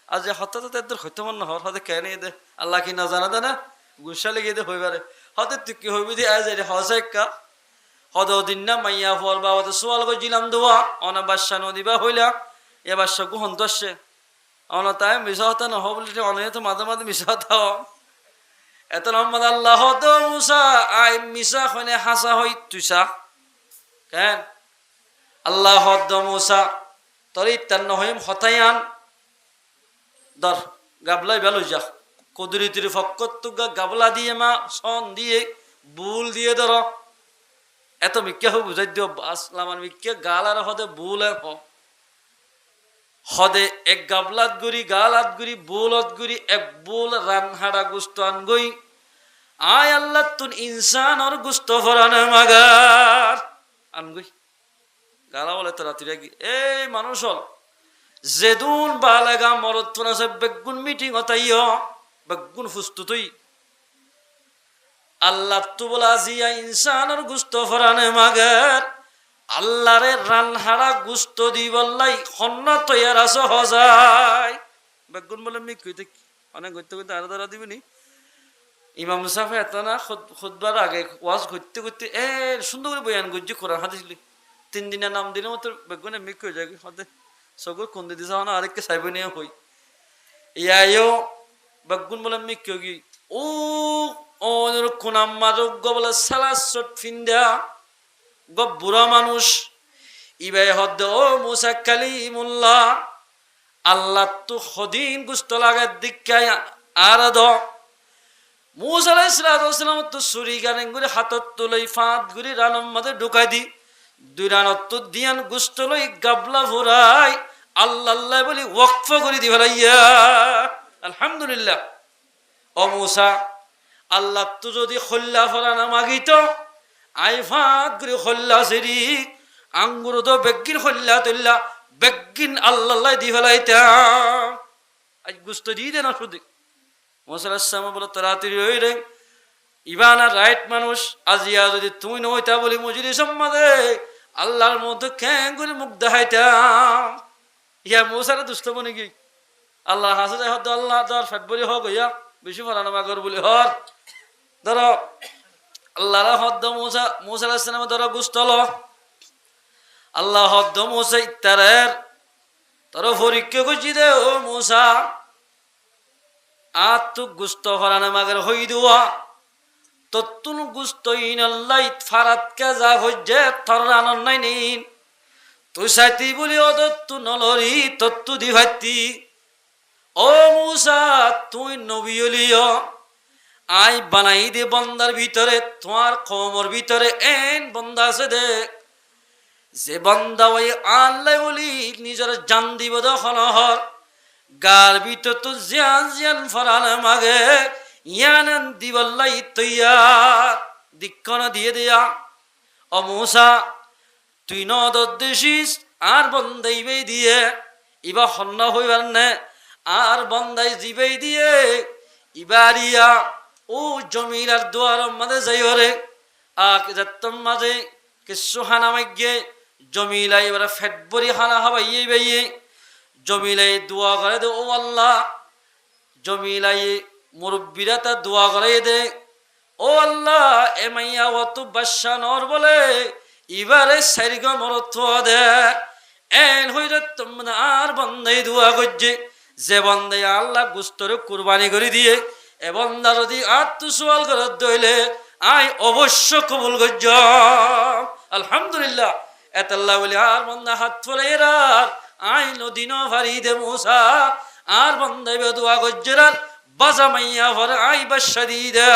আজ হতা তো এদের হইতে মন না হতে কেন দে আল্লাহ কি না জানা দে না গুসা লেগে দে হইবারে হতে তুই কি হইবি দিয়ে আজ হসে কা হদ দিন না মাইয়া হওয়ার বাবা তো সোয়াল করছিলাম দোয়া অনা বাদশা নদীবা হইলা এ বাদশা গুহন দশে অনা তাই মিশা হতা না হবলি অনেক তো মাঝে মাঝে মিশা হতা এত রহমদ আল্লাহ তো মুসা আই মিশা হইনে হাসা হই তুইসা কেন আল্লাহ হদ মুসা তোর ইত্যান্ন হইম হতাইয়ান দর গাবলাই বেলো যা কদুরি তিরি ফক্কত গাবলা দিয়ে মা সন দিয়ে বুল দিয়ে ধর এত মিক্কা হোক বুঝাই দিও আসলামান মিক্কা গাল আর হদে বুল হদে এক গাবলাত গুড়ি গালাত গুড়ি বুলত গুড়ি এক বুল রানহাড়া গুস্ত আন গই আয় আল্লাহ তুন ইনসান আর গুস্ত ফরানে মাগার আন গই গালা বলে তো রাত্রি এই মানুষ হল যেদুন বালাগা মরত আছে বেগুন মিটিং হতাইও বেগুন ফুস্তু তুই আল্লাহ তু বলা জিয়া ইনসানের গুস্ত ফরানে মাগার আল্লাহরে রানহারা গুস্ত দি বললাই খন্না তৈয়ার আস হজাই বেগুন বলে মি কইতে অনেক করতে করতে আরো ধরা দিবনি ইমাম মুসাফা এত না খুদবার আগে ওয়াজ করতে করতে সুন্দর করে বয়ান করছি কোরআন হাদিস 3 দিনের নাম দিলে মতো বেগুনে মিক হয়ে যায় হতে সগর কোন দিদি যাও না আরেককে সাইব নিয়ে হই ইয়ায়ও বেগুন বলে মিক কি ও ওর কোনাম মাযোগ্য বলে সালাসট ফিন্দা গ বুড়া মানুষ ইবাই হদ ও মুসা কালিমুল্লাহ আল্লাহ তো হদিন গুস্ত লাগার দিকায় আর দ মুসা আলাইহিস সালাম তো ছুরি গানে গুলি হাতত তুলাই ফাঁত গুলি রানম মাঝে ঢুকাই দি 2 রানত তো দিয়ান গুস্ত লই গাবলা ভরাই আল্লাহ আল্লাহ বলি ওয়াকফ করে দি ফেলাইয়া আলহামদুলিল্লাহ ও মুসা আল্লাহ তো যদি খল্লা ফলানা মাগিত আই ফাঁক করে খল্লা সেরি আঙ্গুর তো বেগিন খল্লা তুল্লা বেগিন আল্লাহ দি ফেলাইতাম আজ গুস্ত দিয়ে দে না শুধু মুসা আলাইহিস সালাম বলে তাড়াতাড়ি হই রে ইবানা রাইট মানুষ আজিয়া যদি তুই নইতা বলি মজুরি সম্মাদে আল্লাহর মধ্যে কেন করে মুখ দেখাইতাম ইয়া মুসার দুষ্ট মনে কি আল্লাহ হাসে যায় হদ আল্লাহ তোর ফেট বলি হোক ইয়া বেশি ফলানো মাগর বলি হর ধরো আল্লাহর হদ্দ মুসা মুসা আলাইহিস সালাম ধরো গুস্তল আল্লাহ হদ্দ মুসা ইত্তারের তোর পরীক্ষা করছি দে ও মুসা আর তু গুস্ত ফলানো মাগর হই দুয়া তত্তুন গুস্ত ইনাল্লাহ ফারাত কে যা হজ্জে তোর রানন নাই নিন তুই সাইতি বলি ও তত্তু নলরি তত্তু দি ভাতি ও মুসা তুই নবী হলিও আই বানাই দে বন্দার ভিতরে তোমার কমর ভিতরে এন বন্দা আছে দে যে বন্দা ওই আল্লাহ বলি নিজের জান দিব দখলহর গার ভিতর তো জিয়ান জিয়ান ফরান মাগে ইয়ানান দিবল্লাই তৈয়ার দিক্ষণ দিয়ে দেয়া ও মুসা তুই নদিস আর বন্দাইবে দিয়ে ইবা হন্য হইবার নে আর বন্দাই জিবেই দিয়ে ইবারিয়া ও জমিলার দুয়ার মাঝে যাইরে আক যাত্তম মাঝে কিছু হানা মাইগে জমিলা এবার ফেট বরি হানা হাবাইয়ে বাইয়ে জমিলাই দোয়া করে দে ও আল্লাহ জমিলাই মুরব্বীরা তা দোয়া করে দে ও আল্লাহ এ মাইয়া অত বাদশা নর বলে এবারে সারিগ মরত্ব দে এন হইরে তোমরা আর বন্দাই দোয়া করছে যে বন্দাই আল্লাহ গুস্তরে কুরবানি করে দিয়ে এ বন্দা যদি আত্মসওয়াল করে দইলে আই অবশ্য কবুল করছ আলহামদুলিল্লাহ এতাল্লাহ বলে আর বন্দা হাত ফলে এরার আই নদীন ভারি দে মুসা আর বন্দাই দোয়া করছে বাজা মাইয়া ভর আই বাদশা দি দে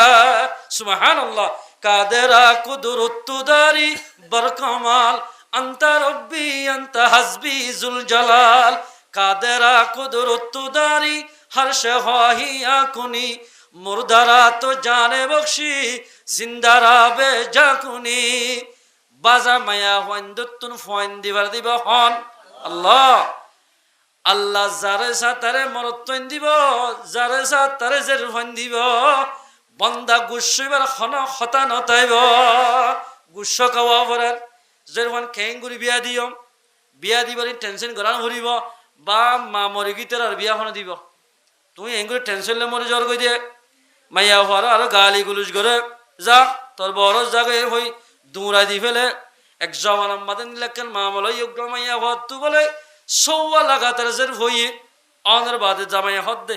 সুবহানাল্লাহ কাদেরা কুদরত দারি বরকমাল আনতা রব্বি আনতা হাসবি জুল জালাল কাদেরা কুদরত দারি হর শহাহিয়া কুনি মুরদারা তো জানে বখশি জিন্দারা বে জাকুনি বাজা মায়া হইন্দতুন ফয়েন দিবার দিব হন আল্লাহ আল্লাহ যারে সাতারে মরত্বইন দিব যারে সাতারে জের ফয়েন দিব বন্দা গুসইবার খন হতা নতাইব গুস খাওয়া পরার যেরকম খেঙ্গুরি বিয়া দিও বিয়া দিবার টেনশন করান ভরিব বা মা মরি গীতের আর বিয়া হন দিব তুই এঙ্গুরি টেনশন লে মরে জ্বর কই দিয়ে মাইয়া হওয়ার আরো গালি গুলুজ করে যা তোর বড় জাগে হই দুঁড়া দি ফেলে এক জওয়ান মাদেন লেখেন মা বলে যোগ্য মাইয়া হওয়ার তু বলে সৌয়া লাগাতার জের হই অনের বাদে জামাইয়া হদ দে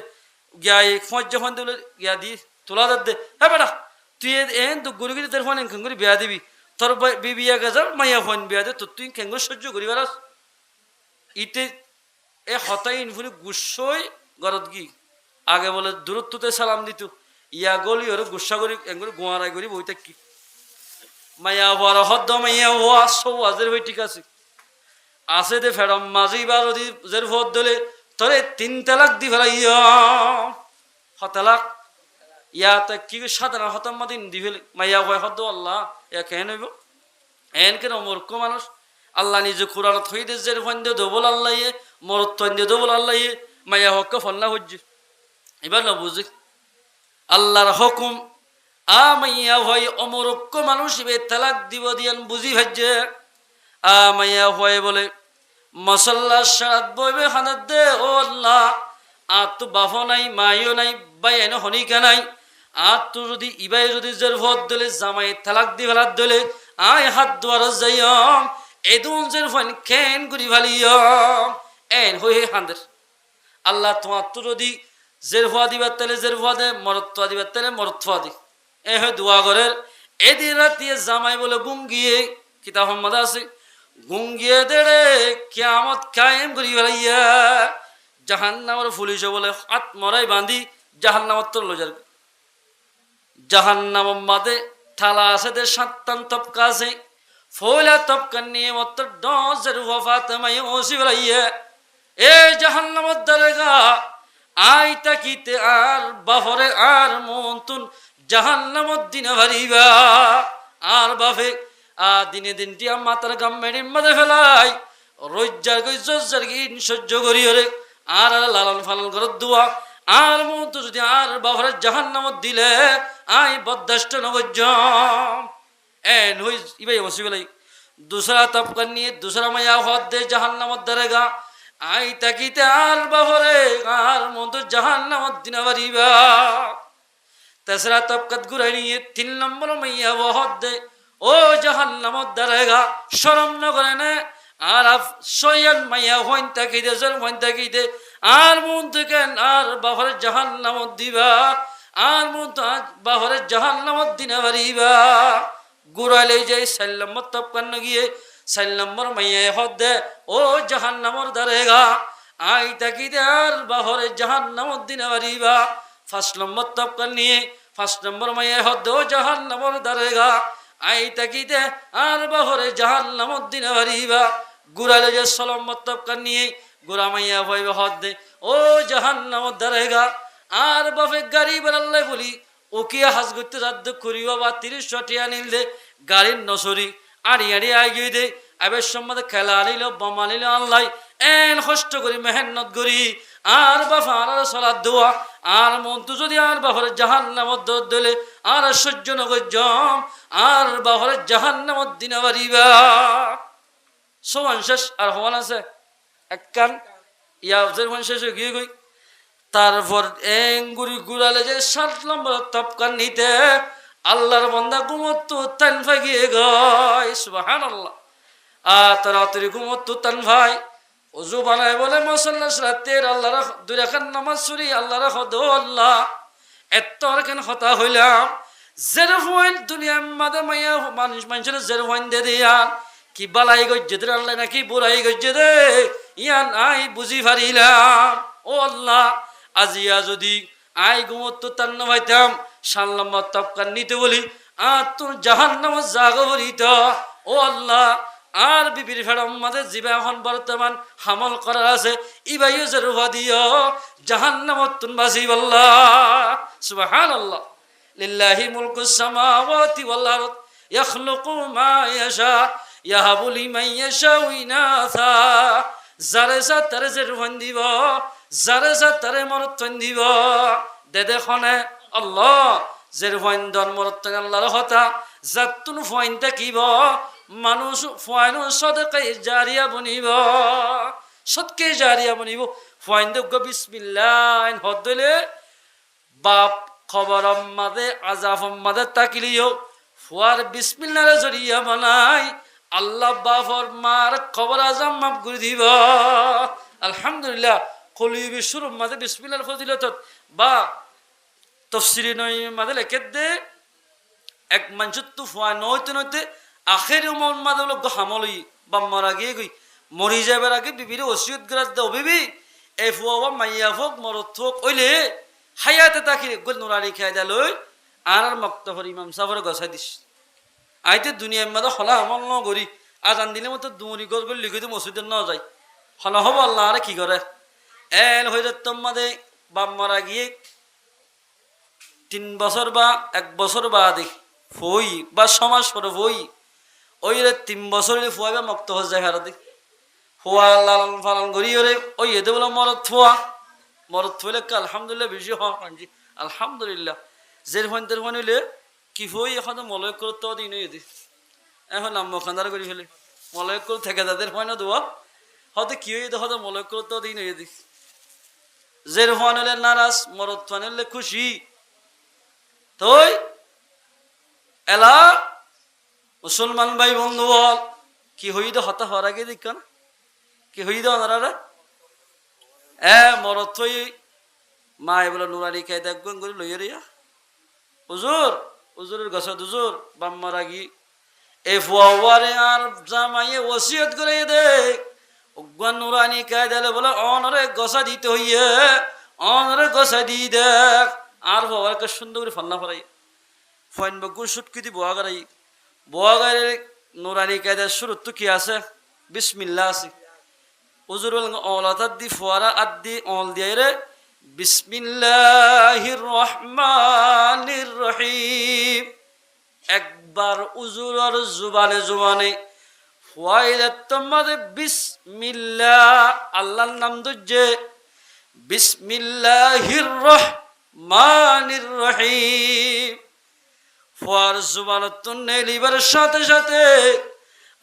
গিয়া খোঁজ যখন দিলে গিয়া দি তোলা দে হ্যাঁ বেটা তুই এন তো গুরু গিরি তোর ফোন খেঙ্গুরি বিয়া দিবি তোর বিবিয়া গেজার মাইয়া ফোন বিয়া দে তো তুই খেঙ্গুর সহ্য করি বেড়াস ইতে এ হতাই ইনফুনি গুসই গরত গি আগে বলে দূরত্বতে সালাম দিত ইয়া গলি ওর গুসা করি এঙ্গুরি গোয়ারাই করি বইতে কি মাইয়া হওয়ার হদ্দ মাইয়া হওয়া সৌ আজের বই ঠিক আছে আছে দে ফেরম মাঝি বা যদি জের ভোট দিলে তোরে 3 তালাক দি ফেলা ইয়া হতালাক ইয়াতে কি সাধারণ হতাম মাদিন দি ফেলে মাইয়া হয় হদ্দ আল্লাহ ইয়া কেন হইব এন কেন মূর্খ মানুষ আল্লাহ নিজে কুরআনত হই দে জের ফন দে দবল আল্লাহ ইয়ে মরত দে দবল আল্লাহ ইয়ে মাইয়া হক ফল্লা হজ্জি এবার না বুঝি আল্লাহর হুকুম আ মাইয়া হয় অমরক্ষ মানুষ বে তালাক দিব দিয়ান বুঝি ভাজ্জে আ মাইয়া হয় বলে মশাল্লা সারাত বইবে হানাত দে ও আল্লাহ আর তো বাফ নাই মাইও নাই বাই এনে হনিকা নাই আর তো যদি ইবাই যদি জের ভোট দিলে জামাই তালাক দি ফেলাত দিলে আয় হাত দুয়ার যাইম এদুন জের ফান কেন গুরি ভালিয় এন হয়ে হাঁদের আল্লাহ তোমার তো যদি জের ফুয়া দিবার তাহলে জের ফুয়া দে মরত্ব দিবার তাহলে মরত্ব দি এ হয় দোয়া করের এদিন রাত দিয়ে জামাই বলে গুঙ্গিয়ে কিতাব মোহাম্মদ আছে গুঙ্গিয়ে দেড়ে কিয়ামত কায়েম করি ফেলাইয়া জাহান্নামের পুলিশে বলে হাত মরাই বাঁধি জাহান্নামত তোর লোজার জাহান্নাম মাদে ঠালা আছে দে সাত্তান তপকা আছে ফোলা তপকা নিয়ে মত ডজের ওয়াফাত মাই ওসি ফেলাইয়া এ জাহান্নামত দরেগা আই তাকিতে আর বাহরে আর মন্তুন জাহান্নামত দিনে ভারিবা আর বাফে দিনে দিনটি মাতার গাম মেডির মাঝে ফেলাই রোজ্জার গই জজ্জার গিন সহ্য করি ওরে আর লালন ফালন করে দোয়া আর মতো যদি আর বাহরে জাহান্নামত দিলে আই বদাষ্ট নগজ এন হই ইবাই বসি বেলাই দুসরা তপকার নিয়ে দুসরা মায়া হদ দে জাহান্নামত দরেগা আই তাকিতে আর বাহরে আর মতো জাহান্নামত দিনে ভারিবা তেসরা তপকাত ঘুরাই নিয়ে 3 নম্বর মাইয়া বহদ দে ও জাহান্নামত দারেগা শরম ন করে না আর সয়ান মাইয়া হইন তাকিতে জল হইন তাকিতে আর মন থেকে আর বাহরে জাহান্নামত দিবা আর মন তো বাহরে জাহান্নামত দিনে পারিবা ঘুরাইলে যাই 4 নম্বর তপকান গিয়ে 4 নম্বর মাইয়া হদ দে ও জাহান্নামর দারেগা আই তাকিতে আর বাহরে জাহান্নামত দিনে পারিবা 5 নম্বর তপকান নিয়ে 5 নম্বর মাইয়া হদ দে ও জাহান্নামর দারেগা আই তাকিতে আর বাহরে জাহান্নামত দিনে পারিবা গুরালে যে 6 নম্বর তপকান নিয়ে গুরা মাইয়া ভাইবা হদ দে ও জাহান্নামত দারেগা আর বাফে গাড়ি বেড়াল্লাই বলি ওকে হাজ করতে রাদ্দ করিবা বা 30 টিয়া নিল দে গাড়ির নসরি আড়ি আড়ি আই গিয়ে দে আবের সম্বন্ধে খেলা আনিল বোম আনিল আল্লাহ এন কষ্ট করি মেহনত করি আর বাফা আর সালাত দোয়া আর মন তো যদি আর বাহরে জাহান্নামত দিলে আর সহ্য নগর জম আর বাহরে জাহান্নামত দিনে পারিবা সমান শেষ আর হওয়ান আছে এক কান ইয়াজের মান শেষ হয়ে গিয়ে গই তারপর এঙ্গুরি গুড়ালে যে 7 নম্বর তপকান নিতে আল্লাহর বান্দা ঘুমত তান ভাই গিয়ে গয় সুবহানাল্লাহ তাড়াতাড়ি ঘুমত তান ভাই ওযু বানায় বলে মুসল্লা রাতের আল্লাহর 2 রাকাত নামাজ পড়ি আল্লাহর খদো আল্লাহ এত আর কেন হতা হইলাম জের হইন দুনিয়ার মাঝে মাইয়া মানুষের জের হইন দে দিয়া কি বালাই গজ্জে দে আল্লাহ নাকি বুড়াই গজ্জে দে ইয়ান আই বুঝি পারিলাম ও আল্লাহ আজিয়া যদি আই ঘুমত তান ভাইতাম 7 নম্বর তপকান নিতে বলি আর তোর জাহান্নামত জাগো বলিত ও আল্লাহ আর বিবির ফেরম মাঝে জিবা এখন বর্তমান হামল করার আছে ইবাইও জরুফা দিও জাহান্নামত তুন বাসি আল্লাহ সুবহানাল্লাহ লিল্লাহি মুলকুস সামাওয়াতি ওয়াল আরদ ইয়াখলুকু মা ইয়াশা ইয়াহাবু লিমান ইয়াশাউ ইনাসা যারে যা তারে জরুফান দিব যারে যা তারে মরতন দিব দে দেখনে আল্লাহ জরুফান দন মরতন আল্লাহর হতা জাতুন ফাইন তাকিব মানুষ ফাইনো সদকায়ে জারিয়া বনিব সদকে জারিয়া বনিব ফাইন দগ বিসমিল্লাহ হদলে বাপ খবর মাদে আজাফ মাদে তাকিলিও ফুয়ার বিসমিল্লাহর জরিয়া বানাই আল্লাহ বাফর মার খবর আজম মাফ করে দিব আলহামদুলিল্লাহ কলি বিশুর মাদে বিসমিল্লাহর ফজিলত বা তাফসীরে নয় মাদে লেখে দে এক মানুষ তো ফুয়া নইতে নইতে আখের উমর মাদে লোক হামলই বা মারা গিয়ে গই মরি যাবার আগে বিবির ওসিয়ত গ্রাস দাও বিবি এ ফুয়া বা মাইয়া ফোক মরত ফোক ওইলে হায়াতে তাকি গোল নুরারি খাই দালই আর মক্তফর ইমাম সাফর গছাই দিস আইতে দুনিয়ার মাদে হলা আমল ন করি আজান দিলে মতো দুমরি গছ গল লিখে মসজিদে ন যায় হলা হব আল্লাহ আরে কি করে এল হয়ে যেত মাদে বাপ মারা গিয়ে 3 বছর বা 1 বছর বাদে ফই বা সমাজ পরে ফই ওই 3 বছর ফুয়াবে মক্ত হয়ে যায় হারাতে ফুয়া লালন ফালন করি ওরে ওই এতে বলে মরত ফুয়া মরত ফুলে আলহামদুলিল্লাহ বেশি হওয়া কাঞ্জি আলহামদুলিল্লাহ জের ফোন তের ফোন হইলে কি ফই এখন মলয় করতে দিন এদি এখন নাম খান্দার করি ফেলে মলয় করে থেকে তাদের ফোন দেওয়া হয়তো কি হয়ে হয়তো মলয় করতে দিন এদি জের ফোন হলে নারাজ মরত ফোন হলে খুশি তই এলা মুসলমান ভাই বন্ধু বল কি হইদ হতা হওয়ার আগে দেখ না কি হইদ ওনারা মরত হই মা বলে নুরানি খাই দেখবেন করে লইয়া রিয়া হুজুর হুজুরের গছা হুজুর বাম্মার আগি এ ফুয়ারে আর জামাইয়ে ওসিয়ত করে দে অজ্ঞান নুরানি খাই দিলে বলে অনরে গছা দিতে হইয়ে অনরে গছা দিয়ে দেখ আর ফুয়ারকে সুন্দর করে ফান্না ফরাই ফাইন বগুন সুটকিতি বোয়া গাড়াই বোয়া গাড়ি নুরানি খাই দেয় শুরু তো কি আছে বিসমিল্লাহ আছে হুজুর বলেন অলাতার দি ফুয়ারা আদি অল দিয়ে রে বিসমিল্লাহির রহমানির রহিম একবার উজুরের জুবানে জুবানে ফুয়াইলে তোমাদের বিসমিল্লাহ আল্লাহর নাম দুজে বিসমিল্লাহির রহমানির রহিম ফুয়ার জুবানত তুন্নে লিবার সাথে সাথে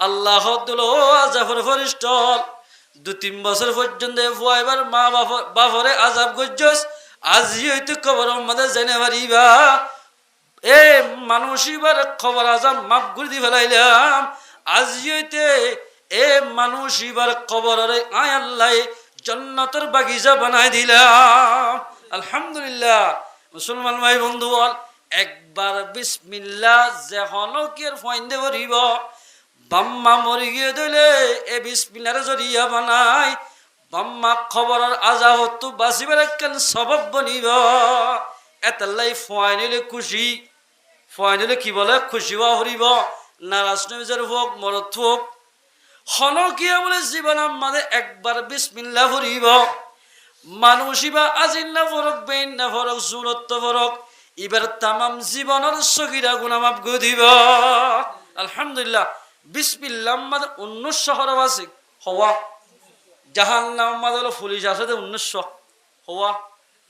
আল্লাহ দুল আজাফর ফরিস্টল 2-3 বছর পর্যন্ত ফুয়াইবার মা বাপরে আজাব গজ্জস আজি হইতে খবর আমাদের জেনে পারিবা এ মানুষ এবার খবর আজাব মাফ করে দি ফেলাইলাম আজি হইতে এ মানুষ এবার খবরে আয় আল্লাহ জান্নাতের বাগিচা বানাই দিলাম আলহামদুলিল্লাহ মুসলমান ভাই বন্ধু বল একবার বিসমিল্লাহ যেহন কি ফাইন্দে করিব বাম্মা মরি গিয়ে দিলে এ বিসমিল্লাহর জরিয়া বানাই বাম্মা খবরের আজাবত বাঁচিবার একখান সবব বনিব এতাল্লাই ফুয়াই নিলে খুশি ফুয়াই নিলে কি বলে খুশি হওয়া হরিব নারাজ নবীজের হোক মরত হোক হনকিয়া বলে জীবন আমাদের একবার বিসমিল্লাহ হরিব মানুষিবা আজিন না ফরক বেইন না ফরক জুরত্ব ফরক এবার তামাম জীবনের সগিরা গুনামাপ গদিব আলহামদুলিল্লাহ বিসমিল্লাহ আমাদের 1900 হরফ আছে হওয়া জাহান্নাম আমাদের পুলিশ আছে 1900 হওয়া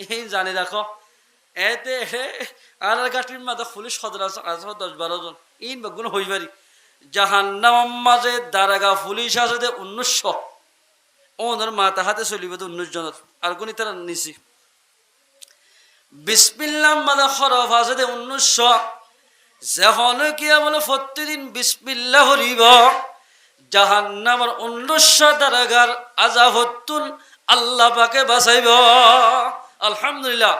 এই জানি দেখো এতে আর গাটির মাঝে পুলিশ সদর আছে 10-12 জন ইন বেগুন হইবারি জাহান্নাম মাঝে দারাগা পুলিশ আছে 1900 ওনার মাথা হাতে চলিবে 19 জনের আর কোন তারা নিছি বিসমিল্লাহ মাদা হরফ আছে 1900 যেহন কিয়া বলে প্রতিদিন বিসমিল্লাহ হরিব জাহান্নামের 1900 দারাগার আযাবতুন আল্লাহ পাকে বাঁচাইব আলহামদুলিল্লাহ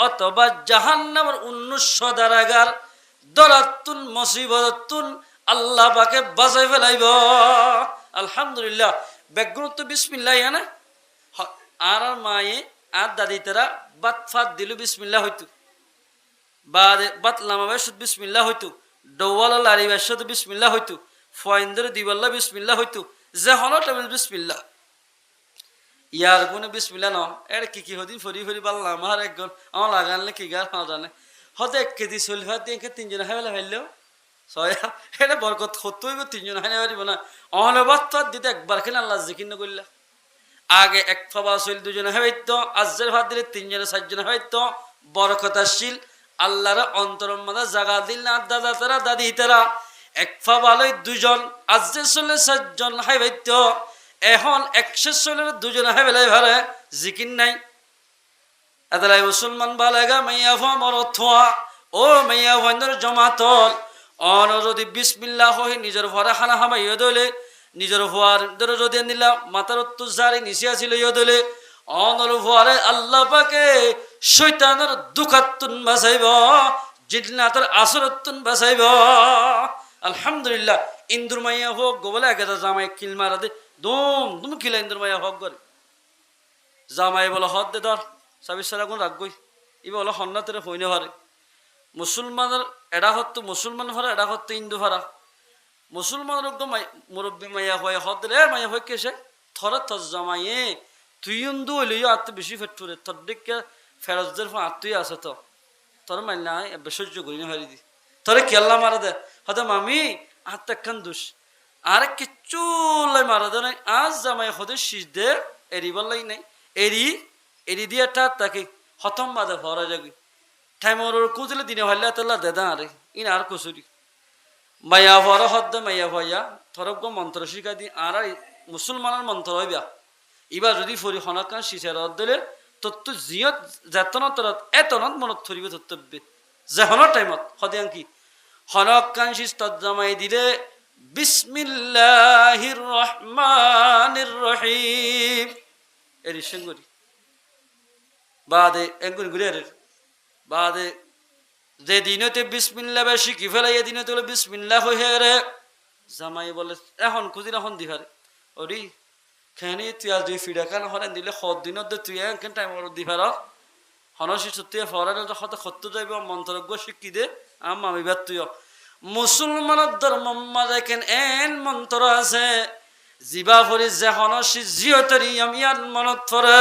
অথবা জাহান্নামের 1900 দারাগার দরাতুন মুসিবতুন আল্লাহ পাকে বাঁচাই ফেলাইব আলহামদুলিল্লাহ বেগুন তো বিসমিল্লাহ না আর মায়ে আর দাদি তারা বাত ফাত দিল বিসমিল্লাহ হইতো বাদে বাত লামাবে শুধু বিসমিল্লাহ হইতো ডওয়ালা লারিবে শুধু বিসমিল্লাহ হইতো ফয়েন্দের দিবাল্লা বিসমিল্লাহ হইতো যে হলো টেবিল বিসমিল্লাহ ইয়ার গুনে বিসমিল্লাহ ন এর কি হদিন ফরি ফরি বাল্লা আমার একজন আমার লাগানলে কি গার না জানে হতে 1 কেজি সলফা দিয়ে 3 জন হাইলা হইলো ছয়া এটা বরকত কত হইব 3 জন হাইলা পারিব না অহলে বাত দিতে একবার খেলে আল্লাহ জিকির ন কইলা আগে এক ফাবা সইল 2 জন হইতো আজের ভাত দিলে 3 জন 4 জন হইতো বরকত আসিল আল্লাহর অন্তরের মধ্যে জায়গা দিল না দাদা তারা দাদি তারা এক ফাবালই 2 জন আজের চলে 4 জন হইতো এখন 100 চলে 2 জন হইবেলাই ভারে জিকির নাই আদালাই মুসলমান বালাগা মাইয়া ফা মরথা ও মাইয়া ভন্দর জমাতল অন যদি বিসমিল্লাহ হই নিজের ভরা খানা হামাইয়া দলে নিজের ভুয়ার ধরে যদি নিলা মাথার উত্তর জারি নিচে আসিল ইয়দলে অনর ভুয়ারে আল্লাহ পাকে শয়তানের দুখাতুন বাঁচাইব জিন্নাতের আসরতুন বাঁচাইব আলহামদুলিল্লাহ ইন্দুর মাইয়া হোক গোবলে একেটা জামাই কিল মারা দে দুম কিলা ইন্দুর মাইয়া হোক করে জামাই বলে হদ দে ধর সাবির সারা গুণ রাখবই ইবে বলে হন্নাতের হইনে ভারে মুসলমানের এডা হতো মুসলমান ভাড়া এডা হতো ইন্দু ভাড়া মুসলমানের একদম মুরব্বী মাইয়া হয়ে হদ রে মাইয়া হয়ে কেসে থর থর জামাইয়ে তুই ইন্দু হইলেও আর তো বেশি ফেটুরে তোর দিকে ফেরজদের আত্মই আছে তো তোর মাইল না সহ্য করি না হারি দি তোরে কেল্লা মারা দে হয়তো মামি আর তো একখান দুষ আর কিচ্ছু লাই মারা দে নাই আজ জামাই হতে শীষ দে এরিবার লাই নাই এরি দিয়ে তাকে হতম বাদে ভরা যাবি ঠাইমর কুচলে দিনে হইলে তোলা দেদা আরে ইন আর কুচুরি মাইয়া ভরা হদ্দে মাইয়া ভয়া থরক মন্ত্র শিখা দি আর মুসলমানের মন্ত্র হইবা এবার যদি ফরি হনকান শিশার দিলে তোর তো জিয়ত যেতনত এতনত মনত থরিবে ধরতব্যে যে হন টাইমত হদিয়াং কি হনকান শিস তৎ জামাই দিলে বিসমিল্লাহির রহমানির রহিম এরি সঙ্গরি বাদে এঙ্গুন গুরের বাদে যে দিনতে বিসমিল্লাহ বেশি কি ফেলে এ দিনতে বলে বিসমিল্লাহ হয়ে রে জামাই বলে এখন খুঁজি এখন দিহারে ওরি খেনি তুই আর দুই ফিডা কেন হরেন দিলে সদ দিনত তুই কেন টাইম দি ফের হনসি সত্যি ফরার হতে সত্য যাইব মন্ত্রজ্ঞ শিক্ষি দে আমি বাদ তুই মুসলমানের ধর্ম দেখেন এন মন্ত্র আছে জিবা ফরি যে হনসি জিয়তরি ইয়ান মনত ফরে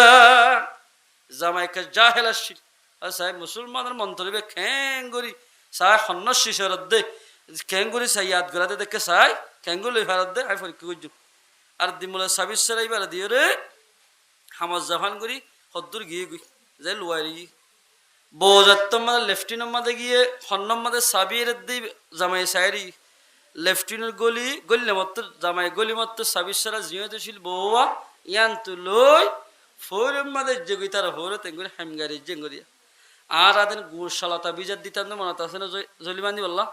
জামাইকে জাহেল আসছিল সাহেব মুসলমানের মন্ত্রবে খেঙ্গুরি সাই হন্নসি শরৎ দে খেঙ্গুরি সাই ইয়াদ গড়াতে দেখে সাই খেঙ্গুলি ফেরত দে আই পরীক্ষা করছো আর দিমলে সাবিস সারাই বেড়া দিয়ে রে হামাজ জাফান করি হদ্দুর গিয়ে গই যাই লুয়ারি বৌজাত্তম মাদে লেফটিনের মাদে গিয়ে হন্নম মাদে সাবির দিই জামাই সাইরি লেফটিনের গলি গলি মাত্র জামাই গলি মাত্র সাবিস সারা জিয়তে ছিল বৌয়া ইয়ান তু লই ফোরের মাদে জেগুই তারা ফোরে তেঙ্গুরি হেমগারি জেঙ্গুরিয়া আর আদিন গুড় সালাতা বিজার দিতাম না মনে আছে না জলিমানি বললাম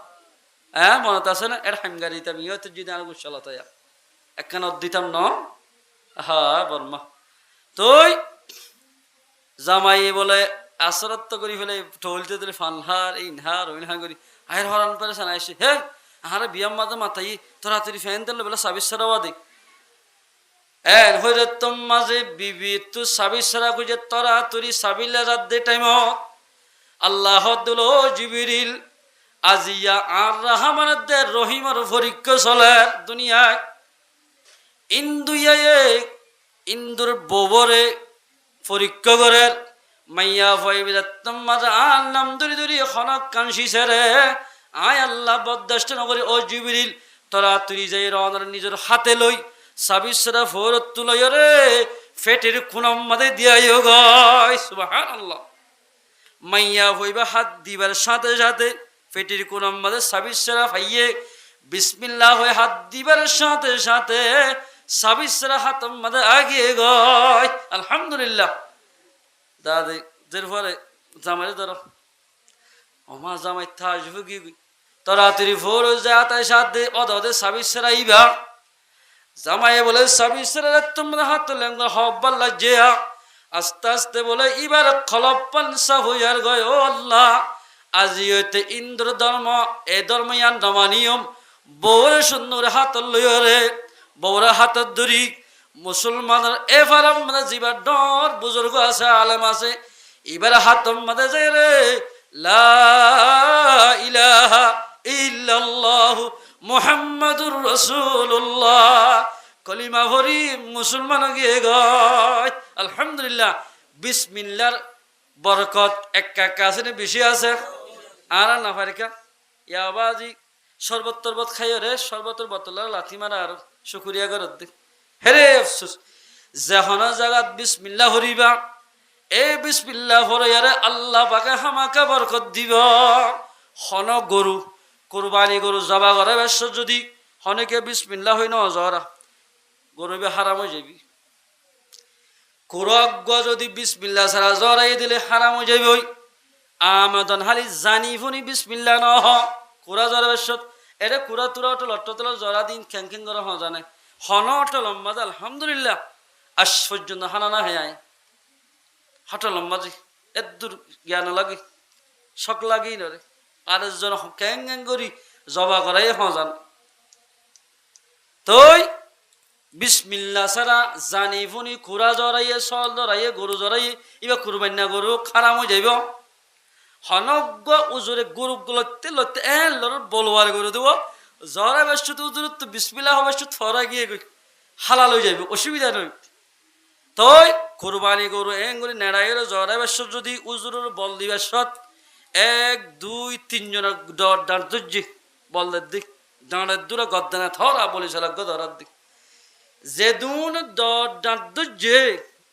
হ্যাঁ মনে আছে না এটা হেমগারি দিতাম ইহতে যদি আর গুড় সালাতা একখান দিতাম ন হ্যাঁ বর্মা তুই জামাই বলে আসরত্ব করি ফেলে ঢোলতে দিলে ফানহার ইনহার ওইনহার করি আয়ের হরান পেরে সানা এসে হে আহারে বিয়াম মাদে মাথাই তোরা তুই ফ্যান দিলে বলে সাবিস সারাওয়া দিক এন হইরে তোম মাঝে বিবি তু সাবিস সারা খুঁজে তোরা তুরি সাবিলে রাত দে টাইম আল্লাহ দুল জিবিরিল আজিয়া আর রাহমানের দে রহিমার পরীক্ষা চলে দুনিয়ায় ইন্দুর ববরে পরীক্ষা করে মাইয়া ফয়বিরাত্তম মাঝে আর নাম ধরি ধরি খনক কানসি সেরে আয় আল্লাহ বদাষ্ট নগরে ও জিবিরিল তোরা তুই যাই রওনার নিজের হাতে লই সাবিসরা ফোরত তুলই রে ফেটের খুনম মাঝে দিয়াই গয় সুবহানাল্লাহ মাইয়া হইবা হাত দিবার সাথে সাথে ফেটির খুনম মাঝে সাবিসরা ফাইয়ে বিসমিল্লাহ হয়ে হাত দিবার সাথে সাথে সাবিসরা হাতম মাঝে আগিয়ে গয় আলহামদুলিল্লাহ দাদে দের পরে জামাই ধরো ওমা জামাই থাকবে কি তোরা তুই ভোর যায় তাই সাথে অদে সাবিসরা ইবা জামাই বলে সাবিসরা তোমরা হাত লেঙ্গা হব্বাল্লা জেয়া আস্তে আস্তে বলে এবার খলপ্পান সাহুয়ার গয় ও আল্লাহ আজি হইতে ইন্দ্র ধর্ম এ ধর্ম ইয়ান নমানিয়ম বউরে সুন্দর হাত লইরে বউরা হাতত ধরি মুসলমানের এফারাম মানে জিবার ডর বুজুর্গ আছে আলেম আছে এবার হাতম মাঝে যায় রে লা ইলাহা ইল্লাল্লাহু মুহাম্মাদুর রাসূলুল্লাহ কলিমা ভরি মুসলমান গিয়ে গয় আলহামদুলিল্লাহ বিসমিল্লাহর বরকত একা কাছে বেশি আছে আর না ফারিকা ইয়াবাজি শরবত তরবত খাই রে শরবতের বোতল লাথি মারা আর শুকরিয়া করত দে হেরে আফসোস যখন জাগাত বিসমিল্লাহ হরিবা এই বিসমিল্লাহ হরিয়ারে আল্লাহ পাকে হামাকে বরকত দিব হন গরু কুরবানি গরু জবা করে বেশ যদি হনেকে বিসমিল্লাহ হই ন জরা গরুবে হারাম হয়ে যাবি কুরজ্ঞ যদি বিসমিল্লাহ ছাড়া জরাই দিলে হারাম হয়ে যাবি ওই আমাদন হালি জানি ফুনি বিসমিল্লাহ ন হ কুরা জরা বেশ এটা কুরা তুরা অটল অট্টতল জরা দিন খ্যাং খ্যাং করে হ জানে হন অটল লম্বাদ আলহামদুলিল্লাহ আজ পর্যন্ত হানা না হ্যাঁ হটল লম্বাজি এদূর জ্ঞান লাগি শখ লাগি নরে আর জন ক্যাং ক্যাং করি জবা করাই হ জান তই বিসমিল্লাহ সারা জানি ফুনি কুরা জরাইয়ে সল জরাইয়ে গরু জরাইয়ে এবার কুরবান্না গরু খারাম হয়ে যাইব হনজ্ঞ উজুরে গরু লড়তে লড়তে বলওয়ার গরু দেব জরা বেশ উজুর তো বিসমিল্লাহ বেশ থরা গিয়ে হালাল হয়ে যাবে অসুবিধা নয় তই কুরবানি গরু এঙ্গুলি নেড়াইয়ের জরা বেশ যদি উজুরের বল দিবে সৎ 1 2 3 জনের ডাঁট ধরছি বলদের দিক ডাঁটের দূরে গদ্দানা থরা বলি সালা গদরার দিক যে দুন ডাঁট ধরছে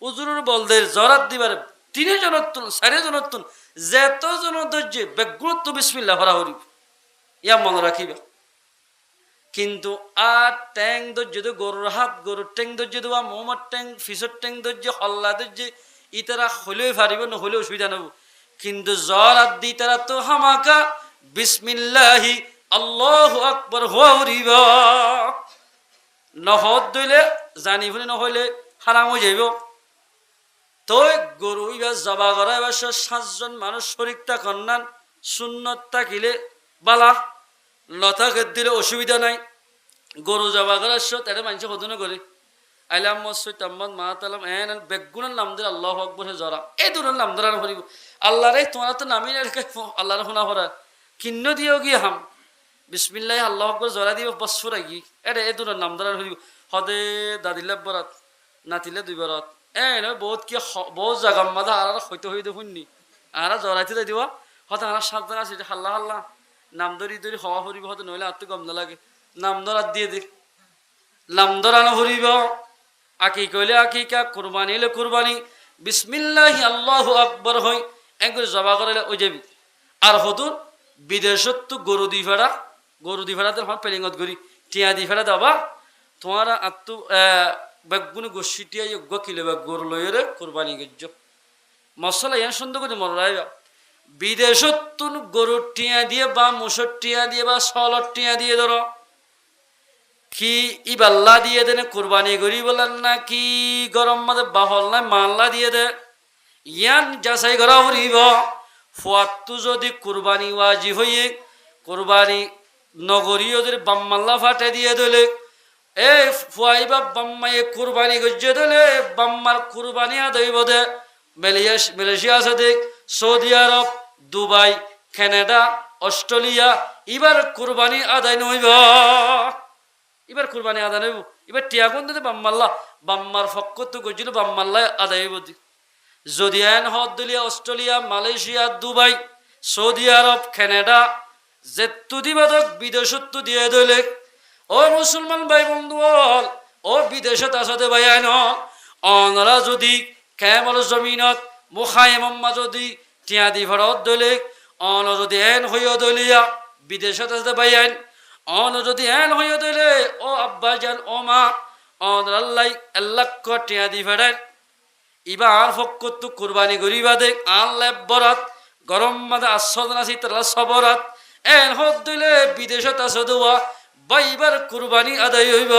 উজুরের বলদের জরাত দিবার 3 জনের তুন 4 জনের তুন যেত জন ধরছে বেগুরুত্ব বিসমিল্লাহ হরা হরি ইয়া মনে রাখিবে কিন্তু আর ট্যাং ধৈর্য গরুর হাত গরুর ট্যাং ধৈর্য দেওয়া মোহাম্মদ ট্যাং ফিসর ট্যাং ধৈর্য হল্লা ধৈর্য ইতারা হলেও পারিব নহলেও অসুবিধা নেব কিন্তু জ্বর আর দি তারা তো হামাকা বিসমিল্লাহি আল্লাহু আকবার হরিব নহদ দইলে জানি শুনি নহইলে হারাম হয়ে যাইব। তো গরু এবার জবা করা এবার 7জন মানুষ শরিক থাকুন না, সুন্নত থাকিলে বালা, নথাকে দিলে অসুবিধা নাই। গরু জবা করার তারা মানুষ সদনে করে আইলাম মসজিদ তাম্মদ মাতালাম এন বেগুনের নাম দিলে আল্লাহ আকবর জরা এই দুটোর নাম ধরা করিব। আল্লাহ রে তোমার তো নামি আল্লাহর শোনা করার কিন্ন দিয়েও গিয়ে হাম বিসমিল্লাহ আল্লাহ আকবর জরা দিব বসফুরা গি এটা এই দুটোর নাম ধরা করিব। হদে দাদিলে বরাত নাতিলে 2 বরাত বহুত কি বহুত জায়গা মাদা আর হইতে হইতে শুননি আর জরাইতে যাই দিব হয়তো আর 7 জন আছে হাল্লা হাল্লা নাম ধরি ধরি হওয়া ফুরিব হয়তো নইলে আর তো গম নালাগে নাম ধরাত দিয়ে দেখ নাম ধরানো ফুরিব। আকি কইলে আকিকা, কুরবানি হইলে কুরবানি, বিসমিল্লাহি আল্লাহু আকবার হই একবার জবা করাইলে ওই যাবি। আর হতুন বিদেশত তো গরু দি ফেরাতে পেলিঙত করি টিয়া দি ফেরা দাবা তোমার আত্মু বেগুনি গোষ্ঠী টিয়া যোগ্য কিলে বা গরু লইরে কুরবানি গেজ মশলা ইয়ান সুন্দর করে মনে রাখবা। বিদেশত তুন গরুর টিয়া দিয়ে বা মুসর টিয়া দিয়ে বা সলর টিয়া দিয়ে ধরো কি ইবাল্লা দিয়ে দেনে কুরবানি করি বলেন না কি গরম মাঝে বাহল নাই মাল্লা দিয়ে দে ইয়ান যাচাই করা হরিব। ফুয়াত্তু যদি কুরবানি ওয়াজি হইয়ে কুরবানি নগরী ওদের বাম্মাল্লা ফাটে দিয়ে দিলে এই ফুয়াইবা বাম্মায়ে কুরবানি গজ্জে দিলে বাম্মার কুরবানি আদায় বোধে মালয়েশিয়া আছে দেখ, সৌদি আরব, দুবাই, কানাডা, অস্ট্রেলিয়া এবার কুরবানি আদায় নইব। এবার কুরবানি আদায় নইব এবার টিয়াগুন দিতে বাম্মার ফক্ক তো গজ্জিল বাম্মাল্লায় আদায় হইব। যদি এন হদলিয়া Australia, Malaysia, Dubai, Saudi Arab, Canada যেতু দিবাদক বিদেশত্ব দিয়ে দইলে ও মুসলমান ভাই বন্ধু ও বিদেশত আসাতে ভাই আইন অনরা যদি কেমল জমিনত মুখাইমম্মা যদি টিয়া দি ভরত দইলে অন যদি এন হইয়া দলিয়া বিদেশত আসাতে ভাই আইন অন যদি এন হইয়া দইলে ও আব্বা যান ও মা অন আল্লাহ আল্লাহ টিয়া দি ফেরায় ইবার ফক্কত কুরবানি করিবা দেখ আল্লাহ বরাত গরম মাদে আস্বাদন আছি তারা সবরাত এন হদ দিলে বিদেশত আস দেওয়া বাইবার কুরবানি আদায় হইব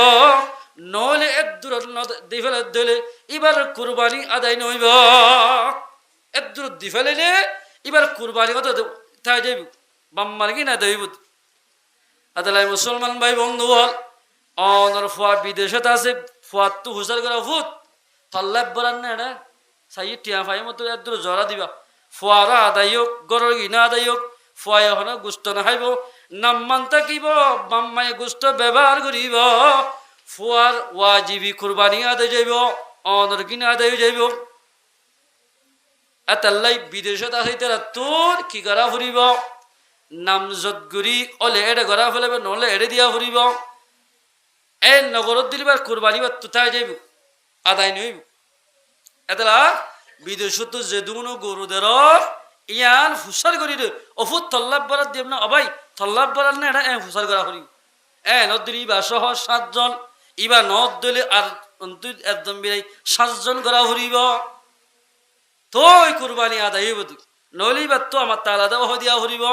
নহলে এক দূরত দি ফেলে দিলে এবার কুরবানি আদায় নইব। এক দূরত দি ফেলে এবার কুরবানি কত তাই যাইব বাম্মার কি না দইব। আদালাই মুসলমান ভাই বন্ধু হল অনর ফুয়া বিদেশত আছে ফুয়ার তো হুসার করা ভূত তল্লাব বলার না এটা সাই টিয়া ফাই মতো এত জরা দিবা ফুয়ারা আদায় হোক গরর গিনা আদায় হোক ফুয়াই এখন গুস্ত না খাইব নাম্মান থাকিব বাম্মাই গুস্ত ব্যবহার করিব ফুয়ার ওয়াজিবি কুরবানি আদায় যাইব অনর গিনা আদায় যাইব। এতাল্লাই বিদেশত আছে তারা তোর কি করা ফুরিব নামজত গুড়ি অলে এডে গড়া ফেলাবে নহলে এড়ে দিয়া ফুরিব এই নগরত দিলিবার কুরবানি বা তুথায় যাইব আদায় নইব। এতলা বিদেশত যে দুনো গরুদের ইয়ান হুসার করি রে অফুত তল্লাব বরাত দিব না অবাই তল্লাব বরাত না এটা হুসার করা করি নদিন ইবা সহ 7 জন ইবা নদ দিলে আর একদম বিরাই 7 জন করা ফুরিব তোই কুরবানি আদায় হইব নইলে বা তো আমার তালাদা দিয়া ফুরিব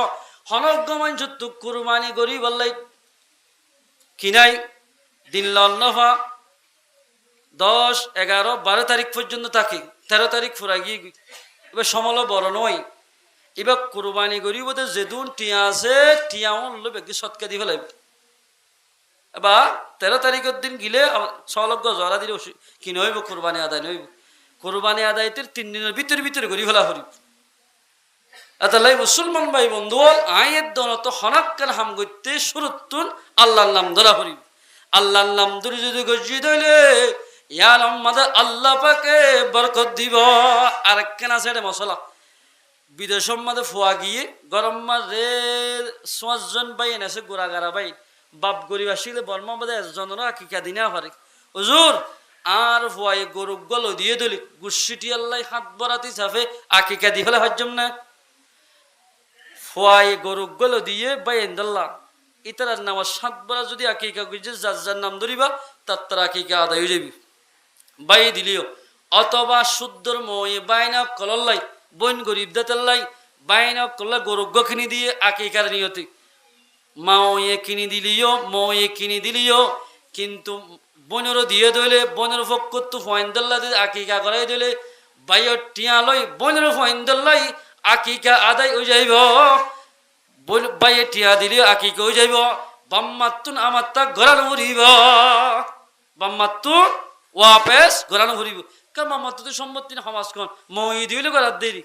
হনজ্ঞমান যুদ্ধ কুরবানি করি বললাই কিনাই দিন লন্নফা 10, 11, 12 তারিখ পর্যন্ত থাকে 13 তারিখ ফুরা গিয়ে এবার সমল বড় নয় এবার কুরবানি করি বোধ যেদুন টিয়া আছে টিয়া ব্যক্তি সৎকা দি ফেলাইব বা 13 তারিখের দিন গিলে সলজ্ঞ জরা দিলে কি নইব কুরবানি আদায় নইব কুরবানি আদায়তের 3 দিনের ভিতরে করি ফেলা হরিব। এতালাই মুসলমান ভাই বন্ধু আয়ের দনত হনাক্কান হাম করতে শুরুতুন আল্লাহর নাম ধরা হরিব আল্লাহর নাম ধরে যদি গজি দইলে ইয়ার আমাদের আল্লাহ পাকে বরকত দিব। আর কেন আছে এটা মশলা বিদেশ মাঝে ফোয়া গিয়ে গরম মাঝে 5 জন ভাই এনেছে গোড়াগাড়া ভাই বাপ গরিব আসলে বর্মা মাঝে 1 জনেরও আকিকা দিনা পারে হুজুর আর ফোয়াই গরু গল দিয়ে দিলি গুসিটি আল্লাহ হাত বরাতি চাফে আকিকা দি ফেলে হজম না ফোয়াই গরু গল দিয়ে ভাই এন্দাল্লাহ ইতার নাম 7 বরা যদি আকিকা গুজে যার নাম ধরিবা তার আকিকা আদায় হয়ে যাবি বাই দিলিও অথবা শুদ্ধর মই বাইনা কলল্লাই বইন গরিব দাতাল্লাই বাইনা কল্লা গরুগ্য খিনি দিয়ে আকিকার নিয়তি মাও এ কিনি দিলিও মো এ কিনি দিলিও কিন্তু বনেরও দিয়ে দইলে বনের পক্ষ তো ফয়েন্দাল্লা দিয়ে আকিকা করাই দিলে বাইর টিয়া লই বনের ফয়েন্দাল্লাই আকিকা আদায় হয়ে যাইব বাইয়ে টিয়া দিলে আকিকা হয়ে যাইব বাম্মাতুন আমার তা গড়ানো ঘুরিব বাম্মাতুন ওয়াপেস গড়ানো ঘুরিব কারণ মামাত্তু সম্মতি সমাজখন মই দিলে গড়ার দেরি